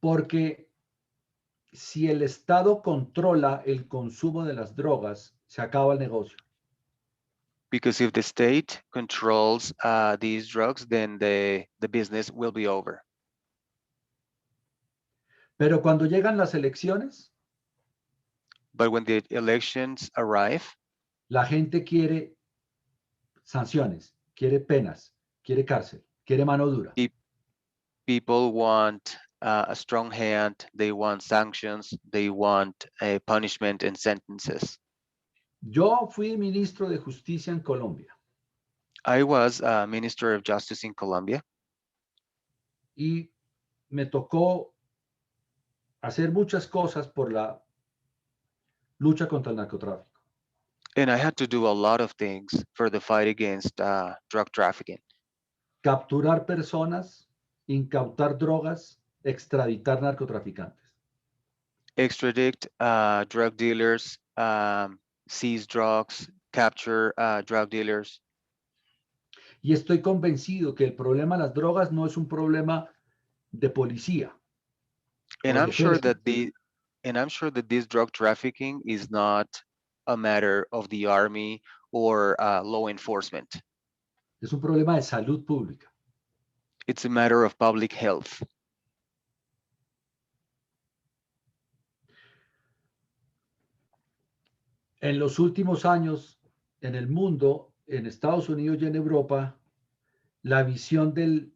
Porque si el Estado controla el consumo de las drogas, se acaba el negocio. Because if the state controls these drugs, then the business will be over. Pero cuando llegan las elecciones, But when the elections arrive, la gente quiere sanciones, quiere penas, quiere cárcel, quiere mano dura. people want a strong hand, they want sanctions, they want a punishment and sentences. Yo fui ministro de Justicia en Colombia I was a Minister of Justice in Colombia, y me tocó hacer muchas cosas por la lucha contra el narcotráfico. and I had to do a lot of things for the fight against drug trafficking. Capturar personas, incautar drogas, extraditar narcotraficantes. Extradite drug dealers, seize drugs, capture drug dealers. Y estoy convencido que el problema de las drogas no es un problema de policía. And o I'm de sure ejército. that this drug trafficking is not a matter of the army or law enforcement. Es un problema de salud pública. It's a matter of public health. En los últimos años, en el mundo, en Estados Unidos y en Europa, la visión de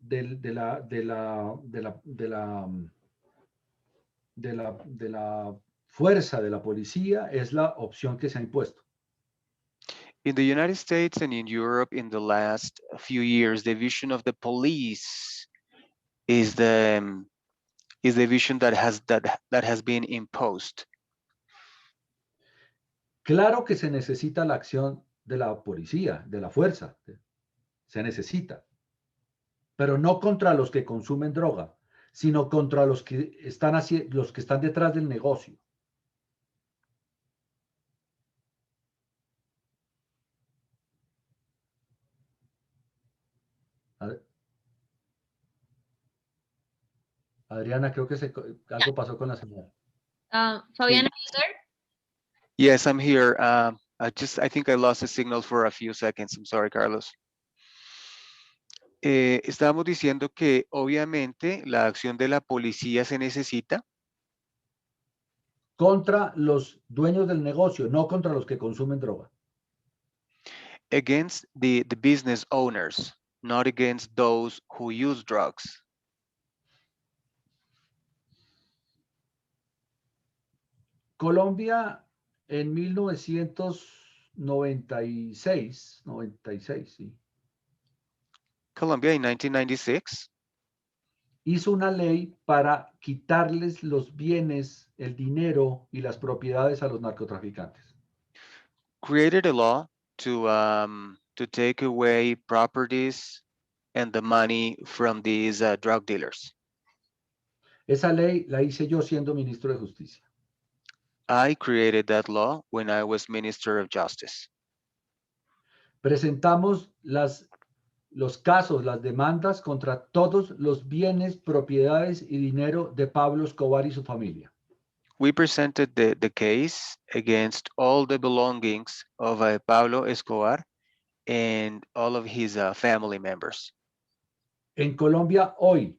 la fuerza de la policía es la opción que se ha impuesto. In the United States and in Europe in the last few years, the vision of the police is the vision that has been imposed. Claro que se necesita la acción de la policía, de la fuerza, se necesita, pero no contra los que consumen droga, sino contra los que están detrás del negocio. Adriana, creo que algo pasó con la señal. Fabiana, are you there? Yes, I'm here. I think I lost the signal for a few seconds. I'm sorry, Carlos. Estábamos diciendo que obviamente la acción de la policía se necesita contra los dueños del negocio, no contra los que consumen droga. against the business owners, not against those who use drugs. Colombia en 1996, sí, Colombia in 1996 hizo una ley para quitarles los bienes, el dinero y las propiedades a los narcotraficantes. created a law to take away properties and the money from these drug dealers. Esa ley la hice yo siendo ministro de Justicia. I created that law when I was Minister of Justice. Presentamos los casos, las demandas contra todos los bienes, propiedades y dinero de Pablo Escobar y su familia. We presented the case against all the belongings of Pablo Escobar and all of his family members. En Colombia hoy,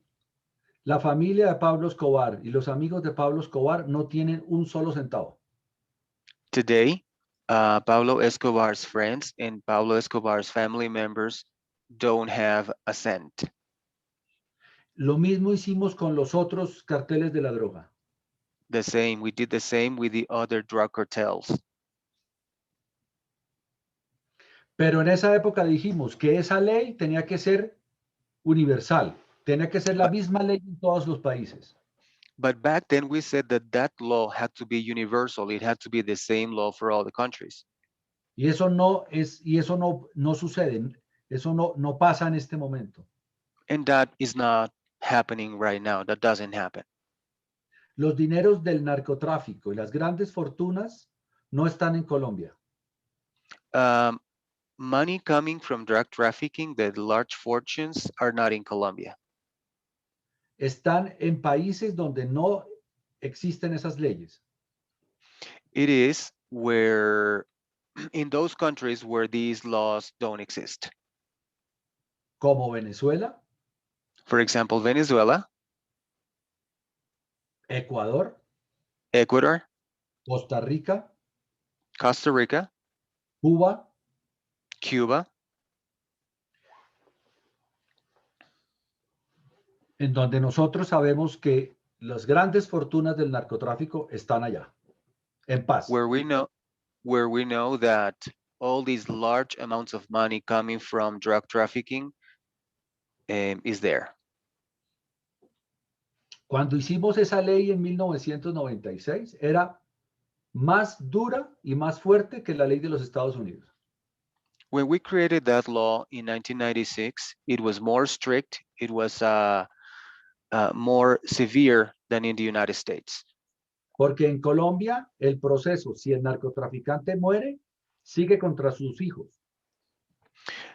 la familia de Pablo Escobar y los amigos de Pablo Escobar no tienen un solo centavo. Today, Pablo Escobar's friends and Pablo Escobar's family members don't have a cent. Lo mismo hicimos con los otros carteles de la droga. We did the same with the other drug cartels. Pero en esa época dijimos que esa ley tenía que ser universal, tenía que ser la misma ley en todos los países. But back then we said that that law had to be universal. It had to be the same law for all the countries. Y eso no sucede, eso no pasa en este momento. And that is not happening right now. That doesn't happen. Los dineros del narcotráfico y las grandes fortunas no están en Colombia. Money coming from drug trafficking, the large fortunes, are not in Colombia. Están en países donde no existen esas leyes. It is where, in those countries where these laws don't exist. Como Venezuela, For example, Venezuela, Ecuador, Ecuador, Costa Rica, Costa Rica, Cuba, Cuba, en donde nosotros sabemos que las grandes fortunas del narcotráfico están allá, en paz. where we know that all these large amounts of money coming from drug trafficking is there. Cuando hicimos esa ley en 1996, era más dura y más fuerte que la ley de los Estados Unidos. When we created that law in 1996, it was more strict. It was more severe than in the United States. Porque en Colombia, el proceso, si el narcotraficante muere, sigue contra sus hijos.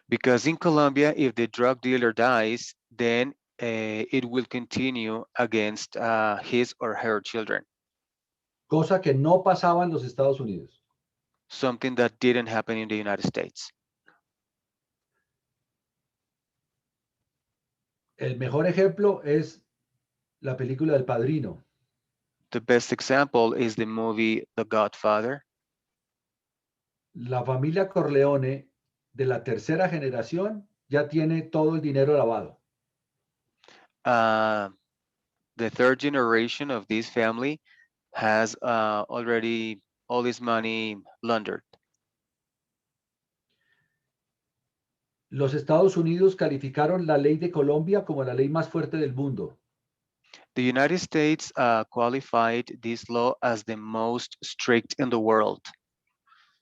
Because in Colombia, if the drug dealer dies, then it will continue against his or her children. Cosa que no pasaba en los Estados Unidos. Something that didn't happen in the United States. El mejor ejemplo es la película del Padrino. The best example is the movie The Godfather. La familia Corleone de la tercera generación ya tiene todo el dinero lavado. The third generation of this family has already all this money laundered. Los Estados Unidos calificaron la ley de Colombia como la ley más fuerte del mundo. The United States qualified this law as the most strict in the world.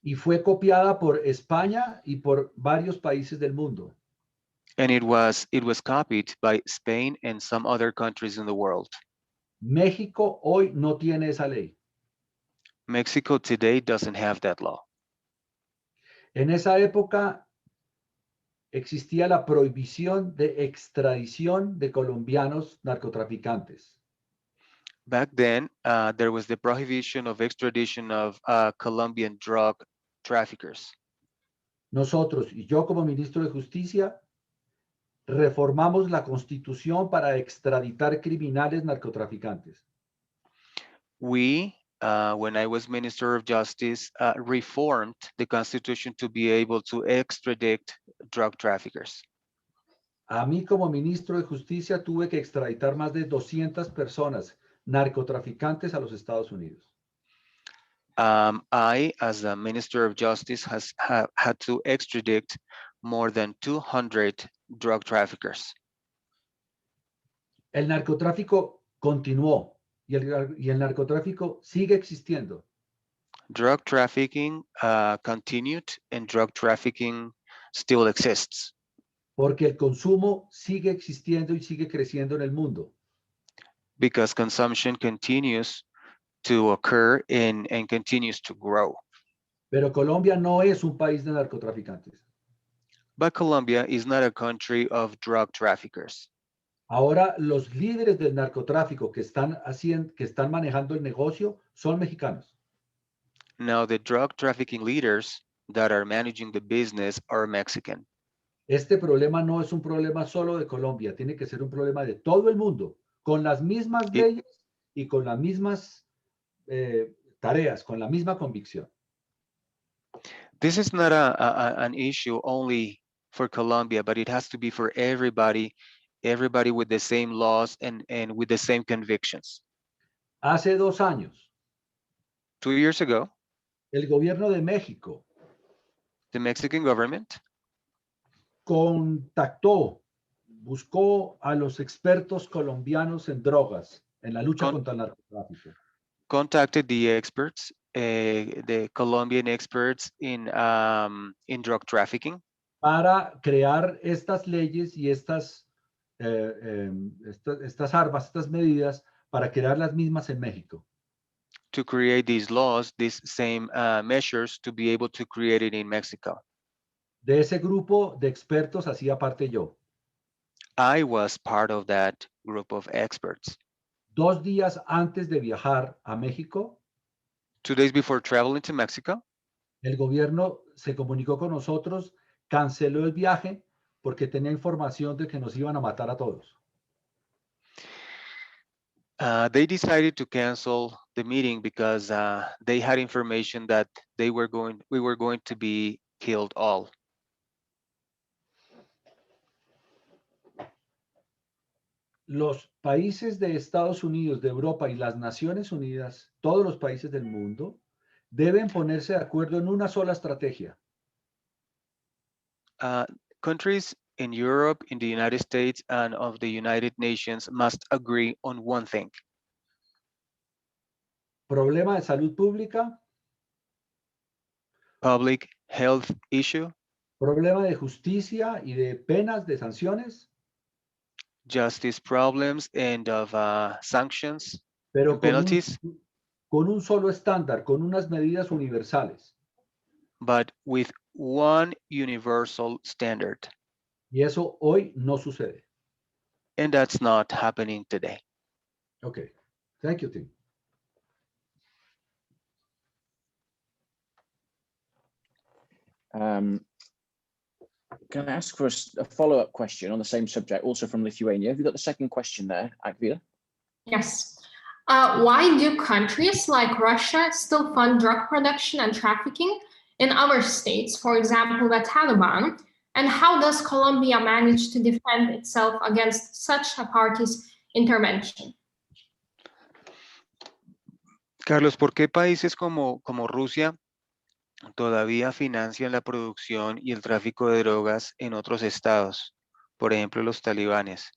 Y fue copiada por España y por varios países del mundo. And it was copied by Spain and some other countries in the world. México hoy no tiene esa ley. Mexico today doesn't have that law. En esa época existía la prohibición de extradición de colombianos narcotraficantes. Back then, there was the prohibition of extradition of Colombian drug traffickers. Nosotros y yo como ministro de Justicia reformamos la Constitución para extraditar criminales narcotraficantes. We, when I was Minister of Justice, reformed the Constitution to be able to extradite drug traffickers. A mí como ministro de Justicia tuve que extraditar más de 200 personas narcotraficantes a los Estados Unidos. I, as a Minister of Justice, had to extradite more than 200 drug traffickers. El narcotráfico continuó y el narcotráfico sigue existiendo. Drug trafficking continued and drug trafficking still exists. Porque el consumo sigue existiendo y sigue creciendo en el mundo. Because consumption continues to occur and continues to grow. Pero Colombia no es un país de narcotraficantes. But Colombia is not a country of drug traffickers. Ahora los líderes del narcotráfico que están manejando el negocio son mexicanos. Now the drug trafficking leaders that are managing the business are Mexican. Este problema no es un problema solo de Colombia, tiene que ser un problema de todo el mundo, con las mismas leyes y con las mismas tareas, con la misma convicción. This is not an issue only for Colombia, but it has to be for everybody with the same laws and with the same convictions. Hace 2 años, 2 years ago, el gobierno de México the Mexican government buscó a los expertos colombianos en drogas en la lucha Con- contra el narcotráfico. contacted the experts, the Colombian experts in drug trafficking, Para crear estas leyes y estas armas, estas medidas, para crear las mismas en México. to create these laws, these same measures, to be able to create it in Mexico. De ese grupo de expertos hacía parte yo. I was part of that group of experts. 2 días antes de viajar a México, 2 days before traveling to Mexico, el gobierno se comunicó con nosotros, canceló el viaje porque tenía información de que nos iban a matar a todos. they decided to cancel the meeting because they had information that we were going to be killed all. Los países de Estados Unidos, de Europa y las Naciones Unidas, todos los países del mundo, deben ponerse de acuerdo en una sola estrategia. Countries in Europe, in the United States, and of the United Nations must agree on one thing. Problema de salud pública, Public health issue, problema de justicia y de penas, de sanciones, justice problems, and of sanctions pero and penalties, con un solo estándar, con unas medidas universales. but with one universal standard. Y eso hoy no sucede. And that's not happening today. Okay. Thank you, Tim. Can I ask for a follow-up question on the same subject, also from Lithuania? Have you got the second question there, Akvila? Yes. Why do countries like Russia still fund drug production and trafficking in our states, for example, the Taliban? And how does Colombia manage to defend itself against such a party's intervention? Carlos, ¿por qué países como Rusia todavía financian la producción y el tráfico de drogas en otros estados? Por ejemplo, los talibanes.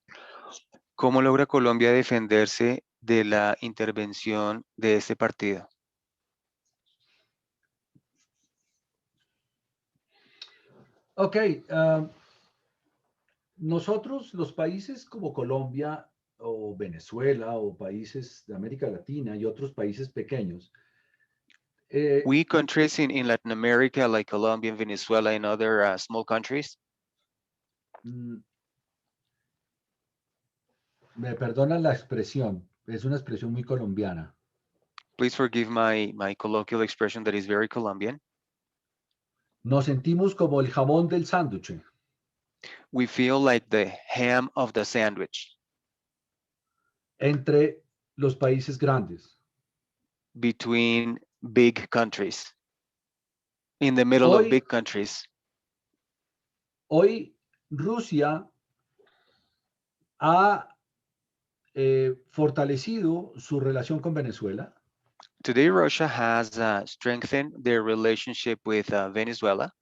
¿Cómo logra Colombia defenderse de la intervención de este partido? Ok. Nosotros, los países como Colombia o Venezuela o países de América Latina y otros países pequeños, We countries in Latin America, like Colombia, Venezuela, and other small countries, me perdonan la expresión, es una expresión muy colombiana. please forgive my colloquial expression that is very Colombian. Nos sentimos como el jamón del sándwich. We feel like the ham of the sandwich Entre los países grandes. between big countries, in the middle of big countries. Hoy Rusia ha fortalecido su relación con Venezuela. Today, Russia has strengthened their relationship with Venezuela.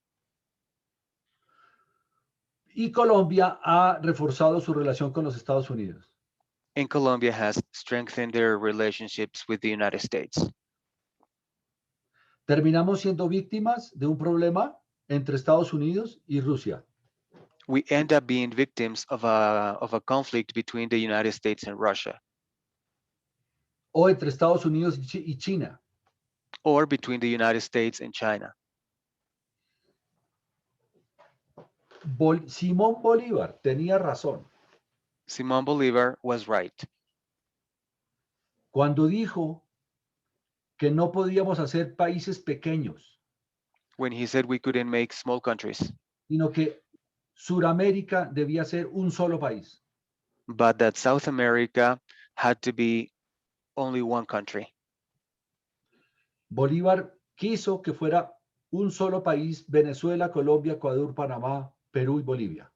Y Colombia ha reforzado su relación con los Estados Unidos. And Colombia has strengthened their relationships with the United States. Terminamos siendo víctimas de un problema entre Estados Unidos y Rusia. We end up being victims of a conflict between the United States and Russia. O entre Estados Unidos y China. Or between the United States and China. Simón Bolívar tenía razón Simón Bolívar was right cuando dijo que no podíamos hacer países pequeños, when he said we couldn't make small countries, sino que Suramérica debía ser un solo país. but that South America had to be only one country. Bolívar quiso que fuera un solo país: Venezuela, Colombia, Ecuador, Panamá, Perú y Bolivia.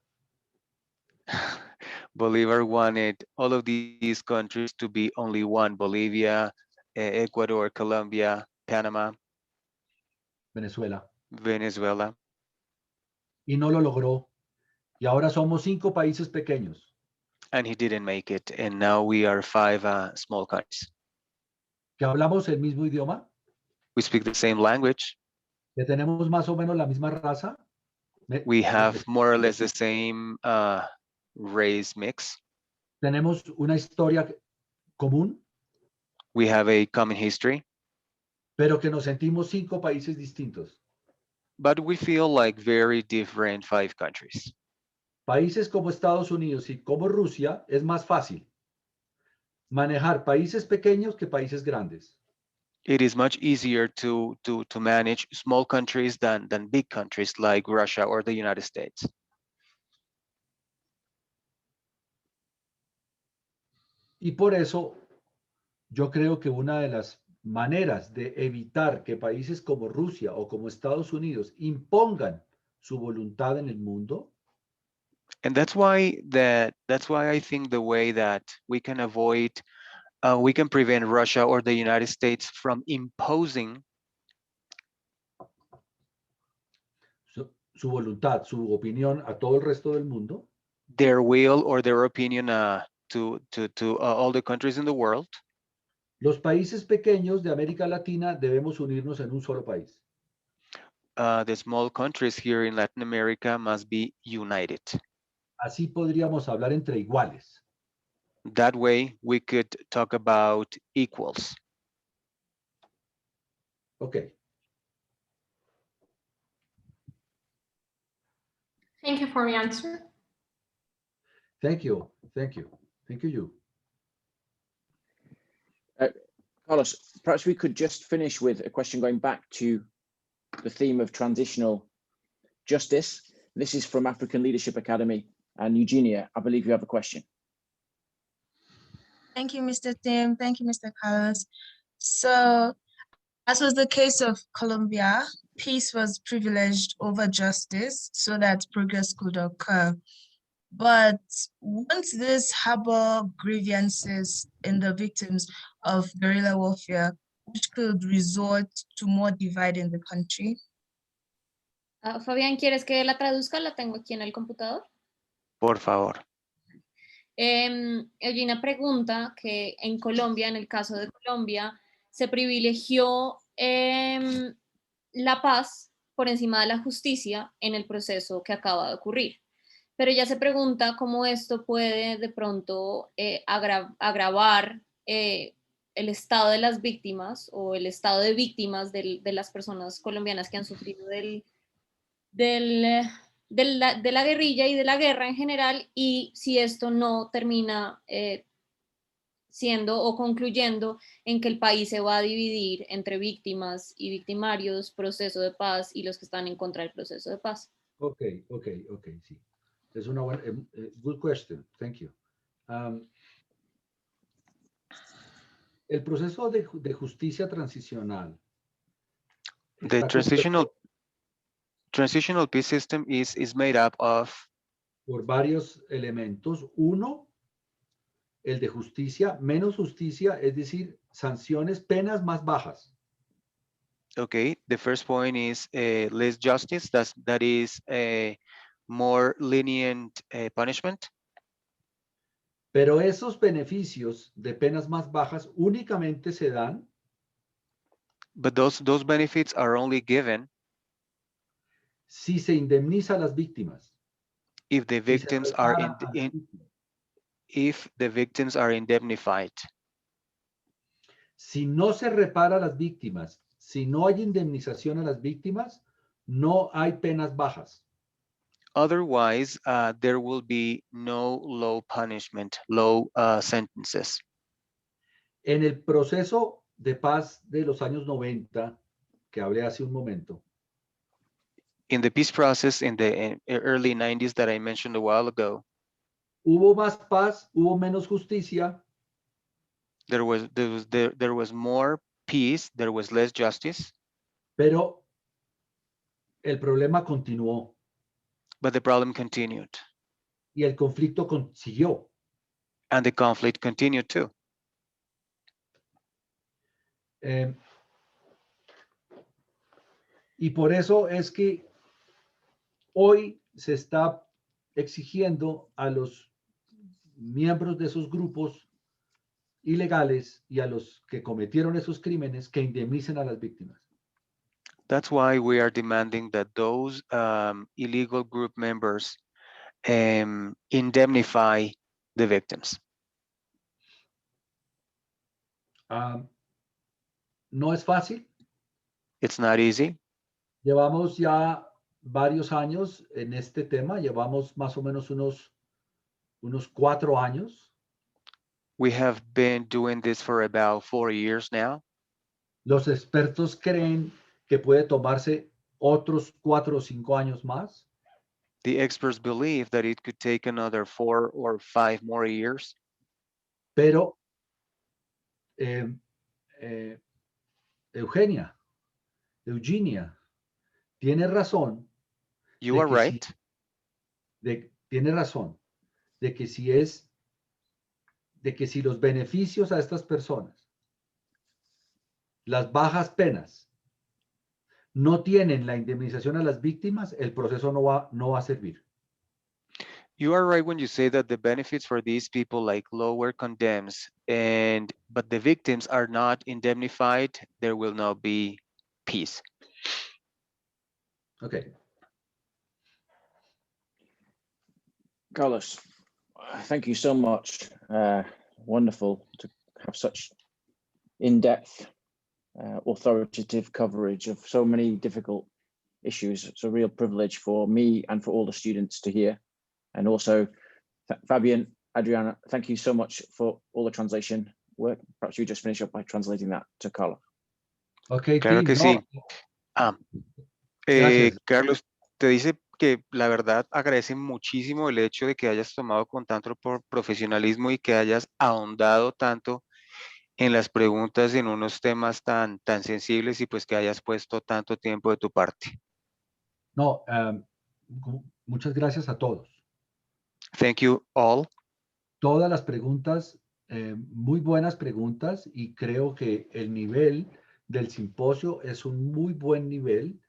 Bolívar wanted all of these countries to be only one: Bolivia, Ecuador, Colombia, Panama, Venezuela. and he didn't make it. And now we are 5 small countries. Que hablamos el mismo idioma, We speak the same language. que tenemos más o menos la misma raza. We have more or less the same race mix. Tenemos una historia común, We have a common history, pero que nos sentimos 5 países distintos. but we feel like very different 5 countries. Países como Estados Unidos y como Rusia es más fácil manejar países pequeños que países grandes. It is much easier to manage small countries than big countries like Russia or the United States. Y por eso yo creo que una de las maneras de evitar que países como Rusia o como Estados Unidos impongan su voluntad en el mundo And that's why I think the way that we can avoid, we can prevent Russia or the United States from imposing su voluntad, su opinión a todo el resto del mundo, their will or their opinion to all the countries in the world. los países pequeños de América Latina debemos unirnos en un solo país. The small countries here in Latin America must be united. Así podríamos hablar entre iguales. That way we could talk about equals. Okay. Thank you for the answer. Thank you. Thank you. Thank you. Carlos, perhaps we could just finish with a question going back to the theme of transitional justice. This is from African Leadership Academy, and Eugenia, I believe you have a question. Thank you, Mr. Tim. Thank you, Mr. Carlos. So, as was the case of Colombia, peace was privileged over justice so that progress could occur. But once this harbor grievances in the victims of guerrilla warfare, which could resort to more divide in the country. Fabián, ¿quieres que la traduzca? La tengo aquí en el computador. Por favor. Eugenia pregunta que en Colombia, en el caso de Colombia, se privilegió la paz por encima de la justicia en el proceso que acaba de ocurrir. Pero ella se pregunta cómo esto puede de pronto agravar el estado de las víctimas o el estado de víctimas de las personas colombianas que han sufrido de la guerrilla y de la guerra en general, y si esto no termina siendo o concluyendo en que el país se va a dividir entre víctimas y victimarios, proceso de paz y los que están en contra del proceso de paz. Okay, sí. Es una buena, good question, thank you. El proceso de justicia transicional. The transitional peace system is made up of por varios elementos. Uno, el de justicia, menos justicia, es decir, sanciones, penas más bajas. Okay, the first point is less justice, that is more lenient punishment. Pero esos beneficios de penas más bajas únicamente se dan. But those benefits are only given si se indemniza a las víctimas. If the victims if the victims are indemnified. Si no se repara a las víctimas, si no hay indemnización a las víctimas, no hay penas bajas. Otherwise, there will be no low punishment, low sentences. En el proceso de paz de los años 90, que hablé hace un momento. In the peace process in the early 90s that I mentioned a while ago. Hubo más paz, hubo menos justicia. There was more peace, there was less justice. Pero el problema continuó. But the problem continued. Y el conflicto siguió. And the conflict continued too. Y por eso es que hoy se está exigiendo a los miembros de esos grupos ilegales y a los que cometieron esos crímenes que indemnicen a las víctimas. That's why we are demanding that those illegal group members indemnify the victims. No es fácil. It's not easy. Llevamos ya varios años en este tema. Llevamos más o menos unos 4 años. We have been doing this for about 4 years now. Los expertos creen que puede tomarse otros 4 o 5 años más. The experts believe that it could take another 4 or 5 more years. Pero Eugenia, tiene razón. You are right. Tiene razón de que si los beneficios a estas personas, las bajas penas, no tienen la indemnización a las víctimas, el proceso no va a servir. You are right when you say that the benefits for these people like lower condemns but the victims are not indemnified, there will not be peace. Okay. Carlos, thank you so much. Wonderful to have such in-depth, authoritative coverage of so many difficult issues. It's a real privilege for me and for all the students to hear. And also, Fabian, Adriana, thank you so much for all the translation work. Perhaps you just finish up by translating that to Carlos. Okay, claro que sí. Carlos, te dice que la verdad agradece muchísimo el hecho de que hayas tomado con tanto profesionalismo y que hayas ahondado tanto en las preguntas en unos temas tan sensibles y pues que hayas puesto tanto tiempo de tu parte. No, muchas gracias a todos. Thank you all. Todas las preguntas, muy buenas preguntas, y creo que el nivel del simposio es un muy buen nivel.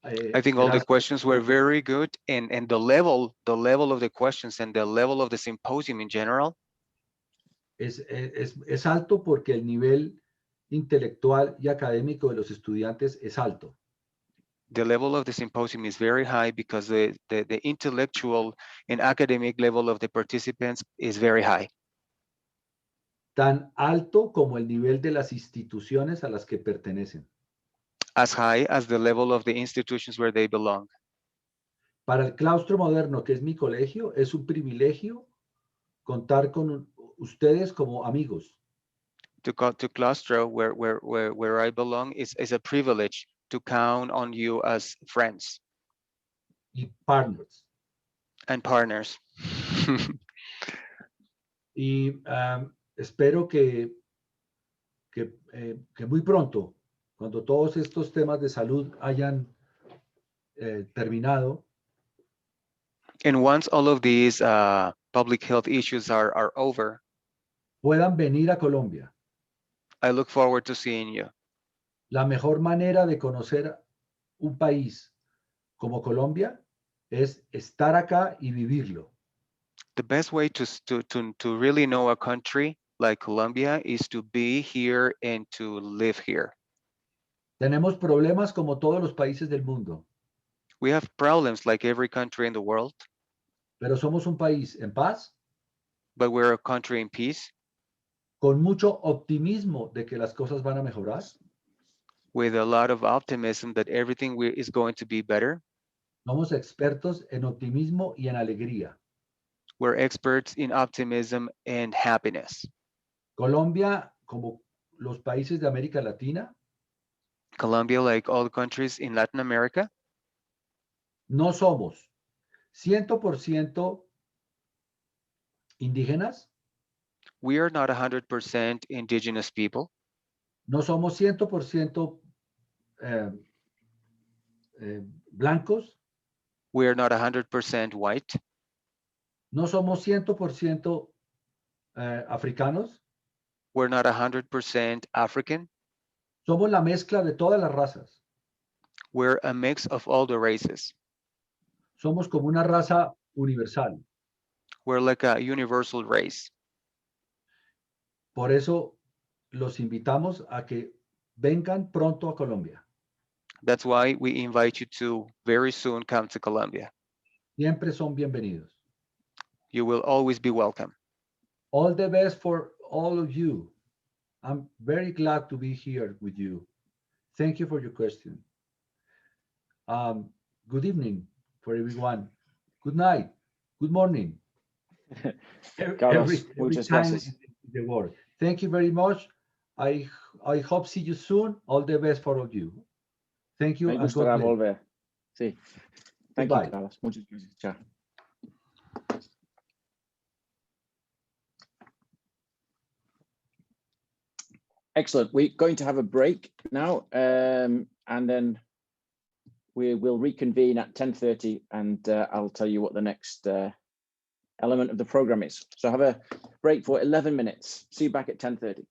I think all the questions were very good, and the level of the questions and the level of the symposium in general es alto porque el nivel intelectual y académico de los estudiantes es alto. The level of the symposium is very high because the intellectual and academic level of the participants is very high. Tan alto como el nivel de las instituciones a las que pertenecen. As high as the level of the institutions where they belong. Para el claustro moderno, que es mi colegio, es un privilegio contar con ustedes como amigos. To claustro, where I belong, is a privilege to count on you as friends. Y partners. And partners. Y espero que muy pronto, cuando todos estos temas de salud hayan terminado. And once all of these public health issues are over, puedan venir a Colombia. I look forward to seeing you. La mejor manera de conocer un país como Colombia es estar acá y vivirlo. The best way to really know a country like Colombia is to be here and to live here. Tenemos problemas como todos los países del mundo. We have problems like every country in the world. Pero somos un país en paz. But we're a country in peace. Con mucho optimismo de que las cosas van a mejorar. With a lot of optimism that everything is going to be better. Somos expertos en optimismo y en alegría. We're experts in optimism and happiness. Colombia, como los países de América Latina. Colombia, like all countries in Latin America. No somos 100% indígenas. We are not 100% indigenous people. No somos 100% blancos. We are not 100% white. No somos 100% africanos. We're not 100% African. Somos la mezcla de todas las razas. We're a mix of all the races. Somos como una raza universal. We're like a universal race. Por eso los invitamos a que vengan pronto a Colombia. That's why we invite you to very soon come to Colombia. Siempre son bienvenidos. You will always be welcome. All the best for all of you. I'm very glad to be here with you. Thank you for your question. Good evening for everyone. Good night. Good morning. Carlos, muchas time gracias. in the world. Thank you very much. I hope see you soon. All the best for all of you. Thank you. Me and God gustará bless. volver. Sí. Thank Goodbye. you, Carlos. Muchas gracias. Chao. Excellent. We're going to have a break now, and then we will reconvene at 10:30, and I'll tell you what the next element of the program is. So have a break for 11 minutes. See you back at 10:30.